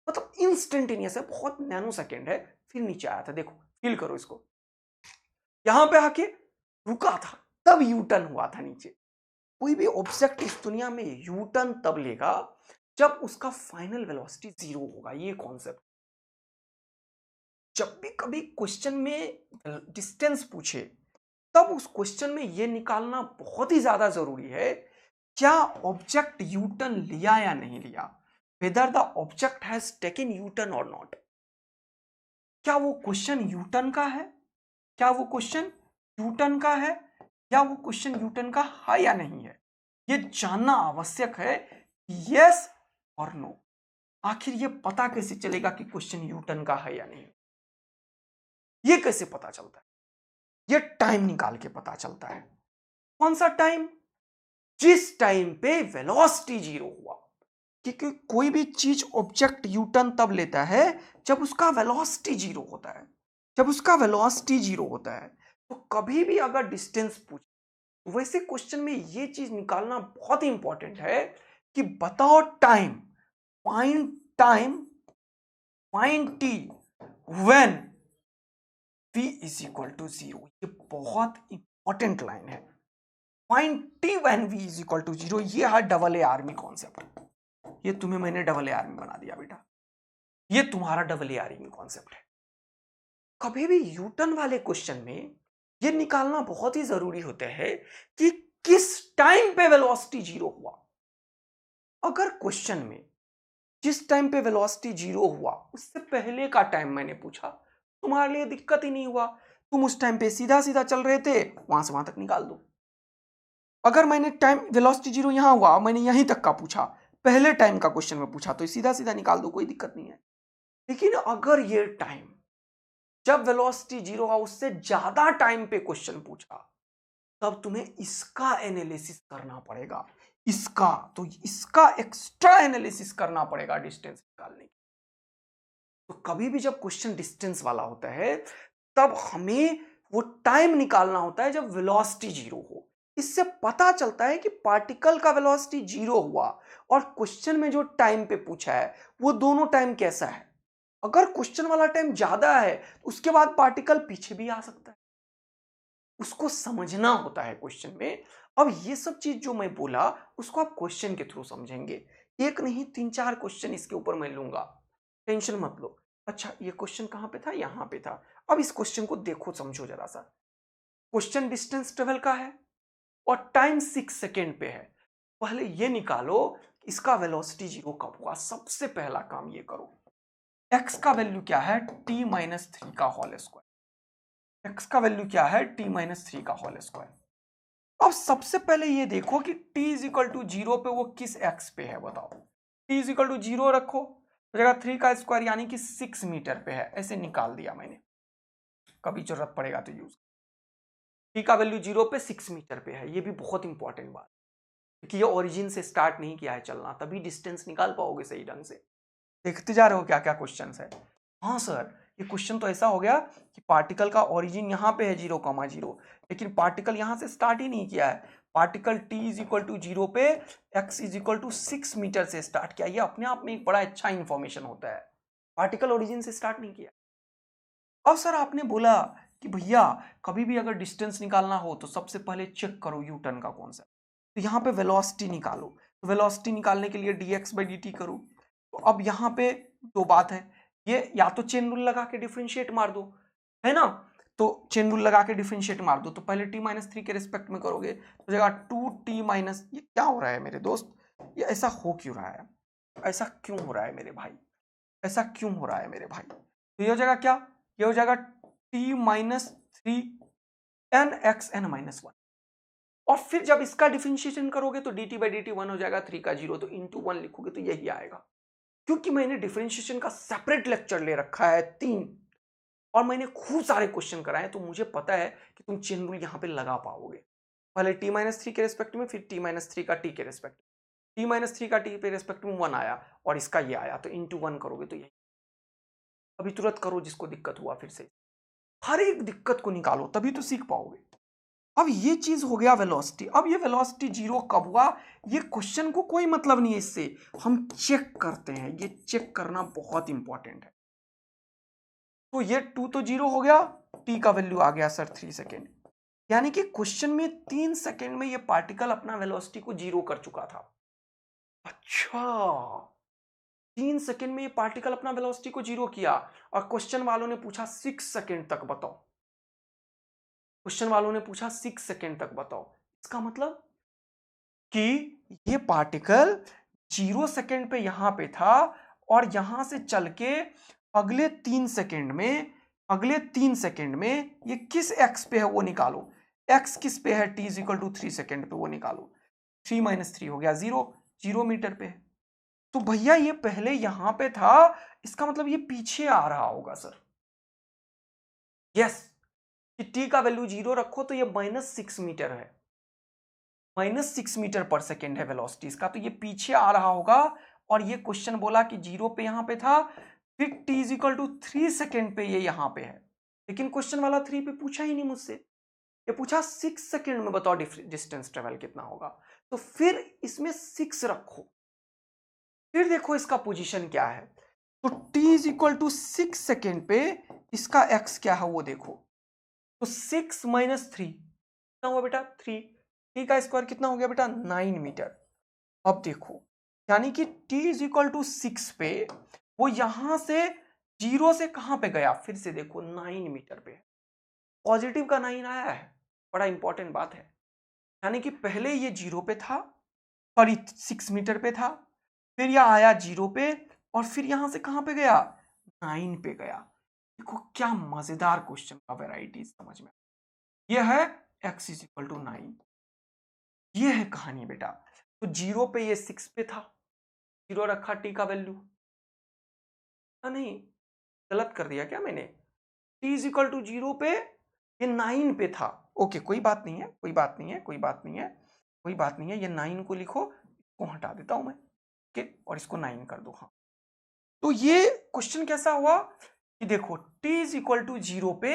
मतलब इंस्टेंटेनियस है, बहुत नैनो सेकेंड है, फिर नीचे आया था। देखो फील करो इसको, यहां पे आके रुका था, तब यू टर्न हुआ था नीचे। कोई भी ऑब्जेक्ट इस दुनिया में यू टर्न तब लेगा जब उसका फाइनल वेलोसिटी 0 होगा। ये कॉन्सेप्ट, जब भी कभी क्वेश्चन में डिस्टेंस पूछे, तब उस क्वेश्चन में यह निकालना बहुत ही ज्यादा जरूरी है, क्या ऑब्जेक्ट यू टर्न लिया या नहीं लिया, whether the object has taken U turn और नॉट। क्या वो क्वेश्चन यू टर्न का है, क्या वो क्वेश्चन यू टर्न का है, या वो क्वेश्चन यू टर्न का है या नहीं है, ये जानना आवश्यक है, यस और नो। आखिर ये पता कैसे चलेगा कि क्वेश्चन यू टर्न का है या नहीं, ये कैसे पता चलता है, ये टाइम निकाल के पता चलता है। कौन सा टाइम, जिस टाइम पे वेलोसिटी 0 हुआ। क्योंकि कोई भी चीज ऑब्जेक्ट यू टर्न तब लेता है जब उसका वेलोसिटी 0 होता है, जब उसका वेलोसिटी 0 होता है। तो कभी भी अगर डिस्टेंस पूछ, वैसे क्वेश्चन में ये चीज निकालना बहुत ही इंपॉर्टेंट है कि बताओ time, find time, find T when v is equal to 0। ये बहुत इंपॉर्टेंट लाइन है। Find t when v is equal to 0। ये है डबल ए आर्मी कॉन्सेप्ट। ये तुम्हें मैंने डबल ए आर्मी बना दिया बेटा, ये तुम्हारा डबल ए आर्मी कॉन्सेप्ट है। कभी भी यूटर्न वाले क्वेश्चन में ये निकालना बहुत ही जरूरी होता है कि किस टाइम पे वेलोसिटी 0 हुआ। अगर क्वेश्चन में जिस टाइम पे वेलोसिटी 0 हुआ उससे पहले का टाइम मैंने पूछा, तुम्हारे लिए दिक्कत ही नहीं हुआ, तुम उस टाइम पे सीधा सीधा चल रहे थे, वहां से वहां तक निकाल दो। अगर मैंने टाइम वेलोसिटी 0 यहां हुआ, मैंने यहीं तक का पूछा, पहले टाइम का क्वेश्चन में पूछा, तो सीधा सीधा निकाल दो, कोई दिक्कत नहीं है। लेकिन अगर ये टाइम जब वेलोसिटी 0 हुआ उससे ज्यादा टाइम पे क्वेश्चन पूछा, तब तुम्हें इसका एनालिसिस करना पड़ेगा। इसका एक्स्ट्रा एनालिसिस करना पड़ेगा डिस्टेंस निकालने की। तो कभी भी जब क्वेश्चन डिस्टेंस वाला होता है तब हमें वो टाइम निकालना होता है जब वेलोसिटी 0 हो। इससे पता चलता है कि पार्टिकल का वेलोसिटी 0 हुआ और क्वेश्चन में जो टाइम पे पूछा है वो दोनों टाइम कैसा है। अगर क्वेश्चन वाला टाइम ज्यादा है तो उसके बाद पार्टिकल पीछे भी आ सकता है, उसको समझना होता है क्वेश्चन में। अब ये सब चीज जो मैं बोला उसको आप क्वेश्चन के थ्रू समझेंगे, एक नहीं 3-4 क्वेश्चन इसके ऊपर मैं लूंगा, टेंशन मत लो। अच्छा ये क्वेश्चन कहां पे था, यहां पे था। अब इस क्वेश्चन को देखो समझो जरा सा। क्वेश्चन डिस्टेंस ट्रेवल का है और टाइम 6 सेकेंड पे है। पहले ये निकालो इसका वेलोसिटी 0 कब हुआ। सबसे पहला काम ये करो, x का वैल्यू क्या है, t-3 का होल स्क्वायर। x का वैल्यू क्या है, t-3 का होल स्क्वायर। अब सबसे पहले ये देखो कि t इज इक्वल टू 0 पे वो किस x पे है, बताओ। t इज इक्वल टू 0 रखो तो जगह 3 का स्क्वायर यानी कि 6 मीटर पे है, ऐसे निकाल दिया मैंने, कभी जरूरत पड़ेगा तो यूज। t का वैल्यू 0 पे 6 मीटर पे है, ये भी बहुत इंपॉर्टेंट बात, क्योंकि ये ओरिजिन से स्टार्ट नहीं किया है चलना, तभी डिस्टेंस निकाल पाओगे सही ढंग से। देखते जा रहे हो क्या क्या क्वेश्चन है। हाँ सर ये क्वेश्चन तो ऐसा हो गया कि पार्टिकल का ओरिजिन यहाँ पे है 0,0, लेकिन पार्टिकल यहाँ से स्टार्ट ही नहीं किया है। Particle t is equal to 0 पे x is equal to 6 metre से स्टार्ट किया। ये अपने आप में एक बड़ा अच्छा इंफॉर्मेशन होता है, पार्टिकल ओरिजिन से स्टार्ट नहीं किया। अब सर आपने बोला कि भैया कभी भी अगर डिस्टेंस निकालना हो तो सबसे पहले चेक करो यू टर्न का कॉन्सेप्ट। तो यहाँ पे वेलोसिटी निकालो, तो वेलोसिटी निकालने के लिए dx/dt करो। तो अब यहाँ पे दो बात है, ये या तो चेन रूल लगा के डिफरेंशिएट मार दो, है ना। तो चेन रूल लगा के डिफरेंशिएट मार दो, तो पहले t-3 के रिस्पेक्ट में करोगे तो जगह 2t- ये क्या हो रहा है मेरे दोस्त, ये ऐसा हो क्यों रहा है, ऐसा क्यों हो रहा है मेरे भाई, ऐसा क्यों हो रहा है मेरे भाई। तो ये हो जाएगा क्या, ये हो जाएगा t-3 n(x(n-1), और फिर जब इसका डिफरेंशिएशन करोगे तो dt/dt 1 हो जाएगा, 3 का 0 तो इंटू 1 लिखोगे तो यही आएगा। क्योंकि मैंने डिफरेंशिएशन का सेपरेट लेक्चर ले रखा है 3, और मैंने खूब सारे क्वेश्चन कराए, तो मुझे पता है कि तुम चेन रूल यहां पे लगा पाओगे। पहले t-3 के रिस्पेक्ट में, फिर t-3 का t के रिस्पेक्ट में, t-3 का t के रिस्पेक्ट में 1 आया और इसका ये आया, तो इंटू 1 करोगे तो यही। अभी तुरंत करो जिसको दिक्कत हुआ, फिर से हर एक दिक्कत को निकालो तभी तो सीख पाओगे। अब ये चीज हो गया वेलोसिटी। अब ये वेलोसिटी 0 कब हुआ, ये क्वेश्चन को कोई मतलब नहीं है इससे, हम चेक करते हैं, ये चेक करना बहुत इंपॉर्टेंट है। तो ये 2 तो 0 हो गया, t का वैल्यू आ गया सर 3 सेकेंड, यानी कि क्वेश्चन में 3 सेकेंड में ये पार्टिकल अपना वेलोसिटी को 0 कर चुका था। अच्छा 3 सेकेंड में ये पार्टिकल अपना वेलोसिटी को 0 किया, और क्वेश्चन वालों ने पूछा 6 सेकेंड तक बताओ, क्वेश्चन वालों ने पूछा 6 सेकेंड तक बताओ। इसका मतलब कि ये पार्टिकल 0 सेकेंड पे यहां पे था, और यहां से चल के अगले 3 सेकेंड में, अगले 3 सेकेंड में ये किस x पे है वो निकालो। x किस पे है, t is equal to 3 second पे, वो निकालो। 3 - 3 हो गया 0, 0 मीटर पे है। तो भैया ये पहले यहां पे था, इसका मतलब ये पीछे आ रहा होगा सर। यस, कि t का वैल्यू 0 रखो तो ये -6 मीटर है, -6 मीटर पर सेकेंड है वेलोसिटी इसका, तो ये पीछे आ रहा होगा। और ये क्वेश्चन बोला कि 0 पे यहां पे था, फिर t is equal to 3 second पे ये यहां पे है, लेकिन क्वेश्चन वाला 3 पे पूछा ही नहीं मुझसे, ये पूछा 6 सेकेंड में बताओ डिस्टेंस ट्रेवल कितना होगा। तो फिर इसमें 6 रखो, फिर देखो इसका पोजीशन क्या है। तो t is equal to 6 second पे इसका x क्या है वो देखो। तो 6 माइनस 3 कितना हुआ बेटा 3, t का स्क्वायर कितना हो गया बेटा 9 मीटर। अब देखो यानी कि t इज इक्वल टू 6 पे वो यहां से 0 से कहां पे गया, फिर से देखो 9 मीटर पे, पॉजिटिव का 9 आया है, बड़ा इंपॉर्टेंट बात है। यानी कि पहले ये 0 पे था, सॉरी 6 मीटर पे था, फिर यह आया 0 पे और फिर यहां से कहां पे गया 9 पे गया। देखो क्या मजेदार क्वेश्चन का वैरायटी समझ में। यह है x इज इक्वल टू 9, ये है कहानी बेटा। तो 0 पे ये 6 पे था, 0 रखा t का वैल्यू, नहीं गलत कर दिया क्या मैंने, t इज इक्वल टू 0 पे ये 9 पे था। ओके कोई बात नहीं है, कोई बात नहीं है, कोई बात नहीं है, कोई बात नहीं है, ये 9 को लिखो, इसको हटा देता हूं मैं, ओके और इसको 9 कर दो। हाँ तो ये क्वेश्चन कैसा हुआ कि देखो t इज इक्वल टू 0 पे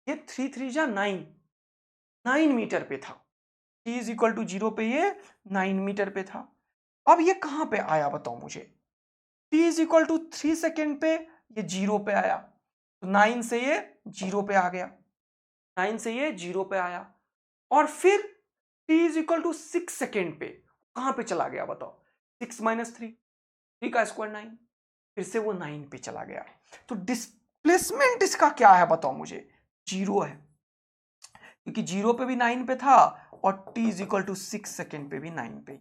ये 3 3 जा 9 मीटर पे था, t इज इक्वल टू 0 पे ये 9 मीटर पे था। अब ये कहां पे आया बताओ मुझे, t is equal to 3 second पे ये 0 पे आया, तो 9 से ये 0 पे आ गया, 9 से ये 0 पे आया, और फिर t is equal to 6 second पे कहां पे चला गया बताओ, 6 माइनस 3, 3 का स्क्वायर 9, फिर से वो 9 पे चला गया। तो डिस्प्लेसमेंट इसका क्या है बताओ मुझे, 0 है, क्योंकि 0 पे भी 9 पे था और t is equal to 6 second पे भी 9 पे।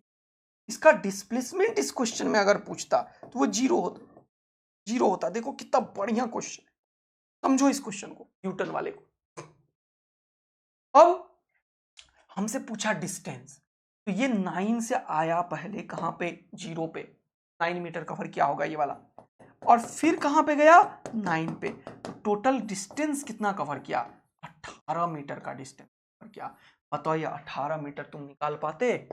इसका डिस्प्लेसमेंट इस क्वेश्चन में अगर पूछता तो वो 0 होता, 0 होता। देखो कितना बढ़िया क्वेश्चन है, समझो इस क्वेश्चन को, न्यूटन वाले को। अब हमसे पूछा डिस्टेंस, तो ये 9 से आया पहले कहां पे 0 पे, 9 मीटर कवर किया होगा ये वाला, और फिर कहां पे गया 9 पे, तो टोटल डिस्टेंस कितना कवर किया 18 मीटर का डिस्टेंस कवर किया। बताओ ये 18 मीटर तुम निकाल पाते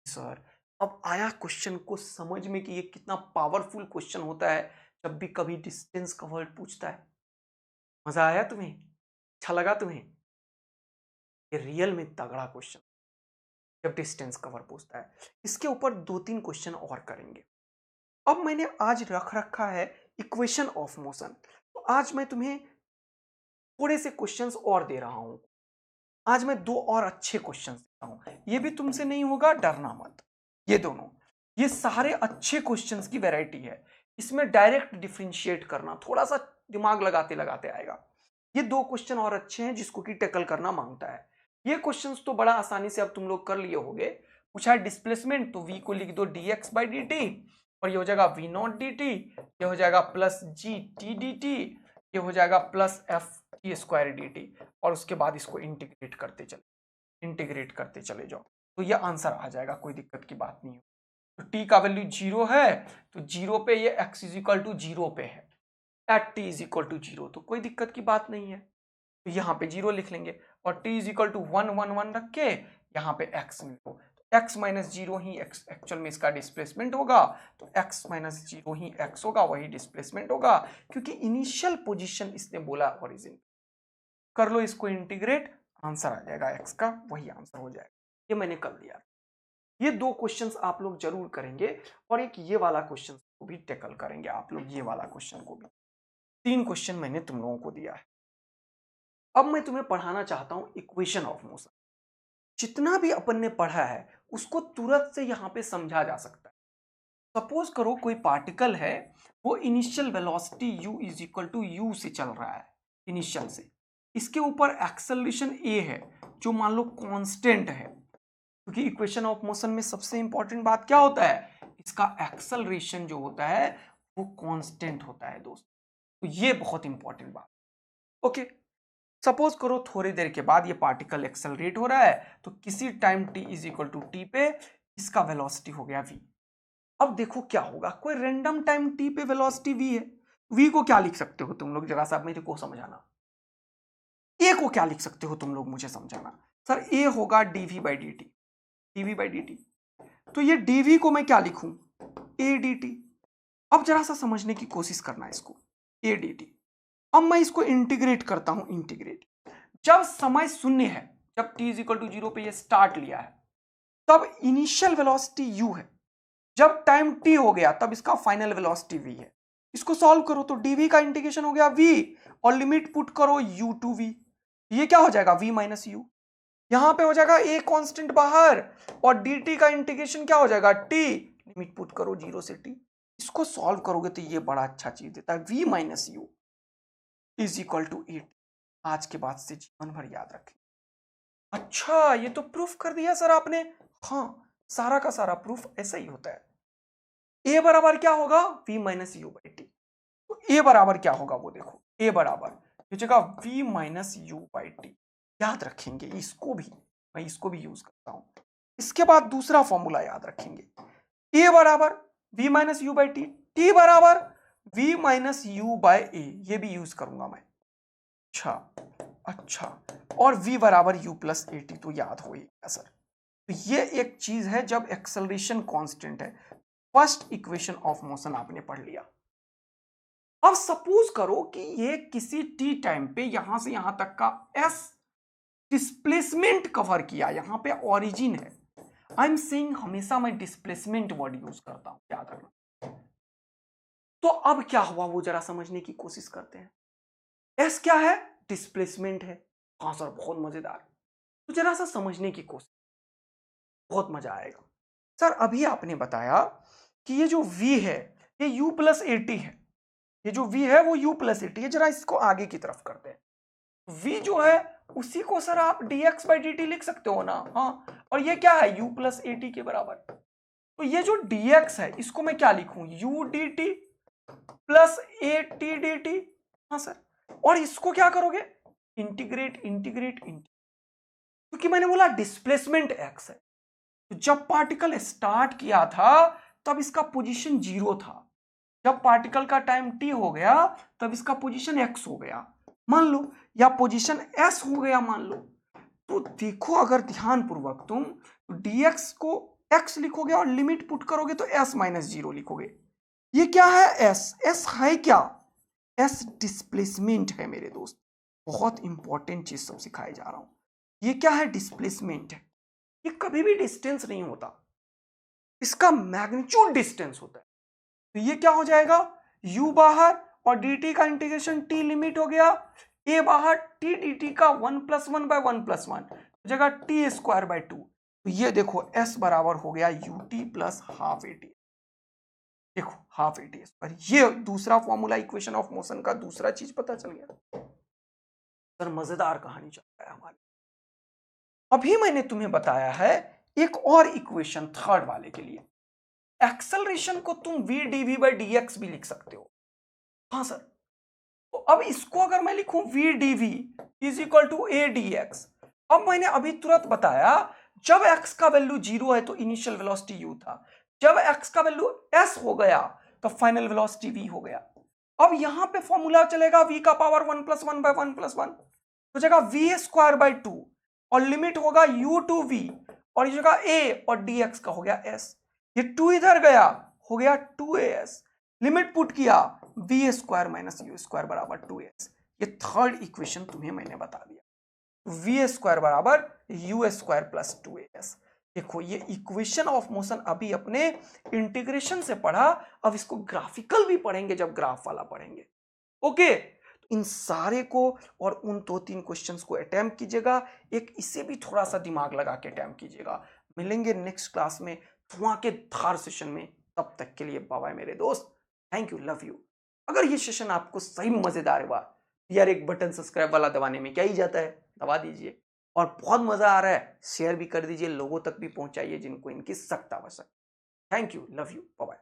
सर। अब आया क्वेश्चन को समझ में कि ये कितना पावरफुल क्वेश्चन होता है जब भी कभी डिस्टेंस कवर पूछता है। मजा आया तुम्हें, अच्छा लगा तुम्हें, ये रियल में तगड़ा क्वेश्चन जब डिस्टेंस कवर पूछता है। इसके ऊपर 2-3 क्वेश्चन और करेंगे। अब मैंने आज रख रखा है इक्वेशन ऑफ मोशन, तो आज मैं तुम्हें थोड़े से क्वेश्चंस और दे रहा हूं। आज मैं 2 और अच्छे क्वेश्चंस देता हूं, ये भी तुमसे नहीं होगा, डरना मत। ये दोनों, ये सारे अच्छे क्वेश्चंस की वैरायटी है, इसमें डायरेक्ट डिफरेंशिएट करना थोड़ा सा दिमाग लगाते लगाते आएगा। ये 2 क्वेश्चन और अच्छे हैं जिसको कि टैकल करना मांगता है। ये क्वेश्चंस तो बड़ा आसानी से अब तुम लोग कर लिए होगे। पूछा है डिस्प्लेसमेंट, तो v को लिख दो dx बाई dt, और ये हो जाएगा v नॉट dt, ये हो जाएगा plus G T D T, ये हो जाएगा plus F T square D T, और उसके बाद इसको इंटीग्रेट करते चले जाओ, तो ये आंसर आ जाएगा, कोई दिक्कत की बात नहीं है। तो t का वैल्यू 0 है, तो 0 पे ये x इज इक्वल टू 0 पे है, at t is equal to 0, तो कोई दिक्कत की बात नहीं है। तो यहाँ पे 0 लिख लेंगे, और t इज इक्वल टू 1 1 1 रख के यहाँ पे x लिखो, x माइनस 0 ही x एक्चुअल में इसका डिस्प्लेसमेंट होगा, तो x माइनस 0 ही x होगा, वही डिस्प्लेसमेंट होगा, क्योंकि इनिशियल पोजीशन इसने बोला ओरिजिन। कर लो इसको इंटीग्रेट, आंसर आ जाएगा x का, वही आंसर हो जाएगा। ये मैंने कर दिया। ये 2 क्वेश्चंस आप लोग जरूर करेंगे, और एक ये वाला क्वेश्चन को भी टैकल करेंगे आप लोग, ये वाला क्वेश्चन को भी। 3 क्वेश्चन मैंने तुम लोगों को दिया है। अब मैं तुम्हें पढ़ाना चाहता हूं इक्वेशन ऑफ मोशन। जितना भी अपन ने पढ़ा है उसको तुरंत से यहां पे समझा जा सकता है। सपोज करो कोई पार्टिकल है, वो initial velocity u is equal to u से चल रहा है इनिशियल से, इसके ऊपर एक्सेलरेशन a है जो मान लो कांस्टेंट है, क्योंकि इक्वेशन ऑफ मोशन में सबसे इंपॉर्टेंट बात क्या होता है, इसका एक्सेलरेशन जो होता है वो कांस्टेंट होता है दोस्त। तो ये बहुत इंपॉर्टेंट बात। ओके सपोज करो थोड़ी देर के बाद ये पार्टिकल एक्सेलरेट हो रहा है, तो किसी time t is equal to T पे इसका वेलोसिटी हो गया v। अब देखो क्या होगा, कोई रैंडम टाइम t पे वेलोसिटी v है, v को क्या लिख सकते हो तुम लोग, जरा सा मेरे को समझाना। a को क्या लिख सकते हो तुम लोग, मुझे समझाना। सर a होगा dv by dt, dv by dt, तो ये dv को मैं क्या लिखूं, a dt। अब जरा सा समझने की कोशिश करना इसको, a dt। अब मैं इसको इंटीग्रेट करता हूं, इंटीग्रेट। जब समय शून्य है, जब t इज इक्वल टू 0 पे ये स्टार्ट लिया है, तब इनिशियल वेलोसिटी u है, जब टाइम t हो गया तब इसका फाइनल वेलोसिटी v है। इसको सॉल्व करो तो dv का इंटीग्रेशन हो गया v और लिमिट पुट करो u टू v, ये क्या हो जाएगा v माइनस u, यहां पे हो जाएगा a कांस्टेंट बाहर और dt का इंटीग्रेशन क्या हो जाएगा t, लिमिट पुट करो 0 से t, इसको सॉल्व करोगे तो ये बड़ा अच्छा चीज देता है v minus u is equal to 8। आज के बाद से जीवन भर याद रखें। अच्छा ये तो प्रूफ कर दिया सर आपने, हाँ सारा का सारा प्रूफ ऐसा ही होता है। a बराबर क्या होगा v minus you by T, तो a बराबर क्या होगा वो देखो, a बराबर हो जाएगा v minus you by T, याद रखेंगे इसको भी, मैं इसको भी यूज करता हूं। इसके बाद दूसरा फॉर्मूला याद रखेंगे, a बराबर v minus you by T, t बराबर v माइनस यू बाई ए, ये भी यूज करूंगा मैं। अच्छा और v बराबर u प्लस ए टी, तो याद होगा सर, तो ये एक चीज है जब एक्सेलरेशन कांस्टेंट है, फर्स्ट इक्वेशन ऑफ मोशन आपने पढ़ लिया। अब सपोज करो कि ये किसी t टाइम पे यहां से यहां तक का s डिस्प्लेसमेंट कवर किया, यहां पे ओरिजिन है, आई एम सेइंग हमेशा मैं डिस्प्लेसमेंट वर्ड यूज करता हूं, याद रखना। तो अब क्या हुआ वो जरा समझने की कोशिश करते हैं। s क्या है, डिस्प्लेसमेंट है, हाँ सर बहुत मजेदार, तो जरा सा समझने की कोशिश, बहुत मजा आएगा। सर अभी आपने बताया कि ये जो v है ये u प्लस ए टी है, ये जो v है वो u प्लस ए टी है, जरा इसको आगे की तरफ करते हैं। v जो है उसी को सर आप dx बाई dt लिख सकते हो ना, हाँ, और ये क्या है u प्लस ए टी के बराबर, तो ये जो dx है इसको मैं क्या लिखूं, u dt plus A T D T, हाँ सर, और इसको क्या करोगे, इंटीग्रेट इंटीग्रेट इंटीग्रेट, क्योंकि मैंने बोला डिस्प्लेसमेंट x है, तो जब पार्टिकल स्टार्ट किया था तब इसका पोजीशन 0 था, जब पार्टिकल का टाइम t हो गया तब इसका पोजीशन x हो गया मान लो, या पोजीशन s हो गया मान लो। तो देखो अगर ध्यान पूर्वक तुम तो dx को x लिखोगे और लिमिट पुट करोगे तो s माइनस 0 लिखोगे, ये क्या है s है क्या, s डिस्प्लेसमेंट है मेरे दोस्त, बहुत इंपॉर्टेंट चीज सब सिखाए जा रहा हूं, ये क्या है, डिस्प्लेसमेंट है, ये कभी भी डिस्टेंस नहीं होता, इसका मैग्नीट्यूड डिस्टेंस होता है, तो ये क्या हो जाएगा, u बाहर और dt का इंटीग्रेशन t लिमिट हो गया, a बाहर t dt का 1 प्लस 1 बाय 1 प्लस 1 जगह t स्क्वायर बाय 2, तो ये देखो s बराबर हो गया ut plus half A T, देखो हाफ ए टी स्क्वायर, ये दूसरा फॉर्मूला इक्वेशन ऑफ मोशन का दूसरा चीज पता चल गया। सर मजेदार कहानी चल रहा है हमारी। अभी मैंने तुम्हें बताया है एक और इक्वेशन थर्ड वाले के लिए, एक्सेलरेशन को तुम v dv बाई dx भी लिख सकते हो, हाँ सर, तो अब इसको अगर मैं लिखूं v dv is equal to a dx, अब मैंने अभी तुरंत बताया जब x का वैल्यू 0 है तो इनिशियल वेलोसिटी u था, जब x का वैल्यू s हो गया तो फाइनल वेलोसिटी v हो गया। अब यहां पे फॉर्मूला चलेगा v का पावर 1 प्लस 1 बाय 1 प्लस 1, तो जगह v स्क्वायर बाय 2 और लिमिट होगा u टू v और ये जगह a और dx का हो गया s, ये 2 इधर गया हो गया 2as, लिमिट पुट किया v square minus you square बराबर 2s, ये थर्ड इक्वेशन तुम्हें मैंने बता दिया, v स्क्वायर बराबर यू स्क्वायर प्लस 2as। देखो ये इक्वेशन ऑफ मोशन अभी अपने इंटीग्रेशन से पढ़ा, अब इसको ग्राफिकल भी पढ़ेंगे जब ग्राफ वाला पढ़ेंगे। ओके, इन सारे को और उन 2-3 क्वेश्चंस को अटेम्प्ट कीजिएगा, एक इसे भी थोड़ा सा दिमाग लगा के अटेम्प्ट कीजिएगा। मिलेंगे नेक्स्ट क्लास में धमाकेदार सेशन में, तब तक के लिए बाय बाय मेरे दोस्त, थैंक यू, लव यू। अगर ये सेशन आपको सही मजेदार हुआ यार, एक बटन सब्सक्राइब वाला दबाने में क्या ही जाता है, दबा दीजिए, और बहुत मजा आ रहा है शेयर भी कर दीजिए, लोगों तक भी पहुंचाइए जिनको इनकी सख्त आवश्यकता। Thank you, love you, bye bye.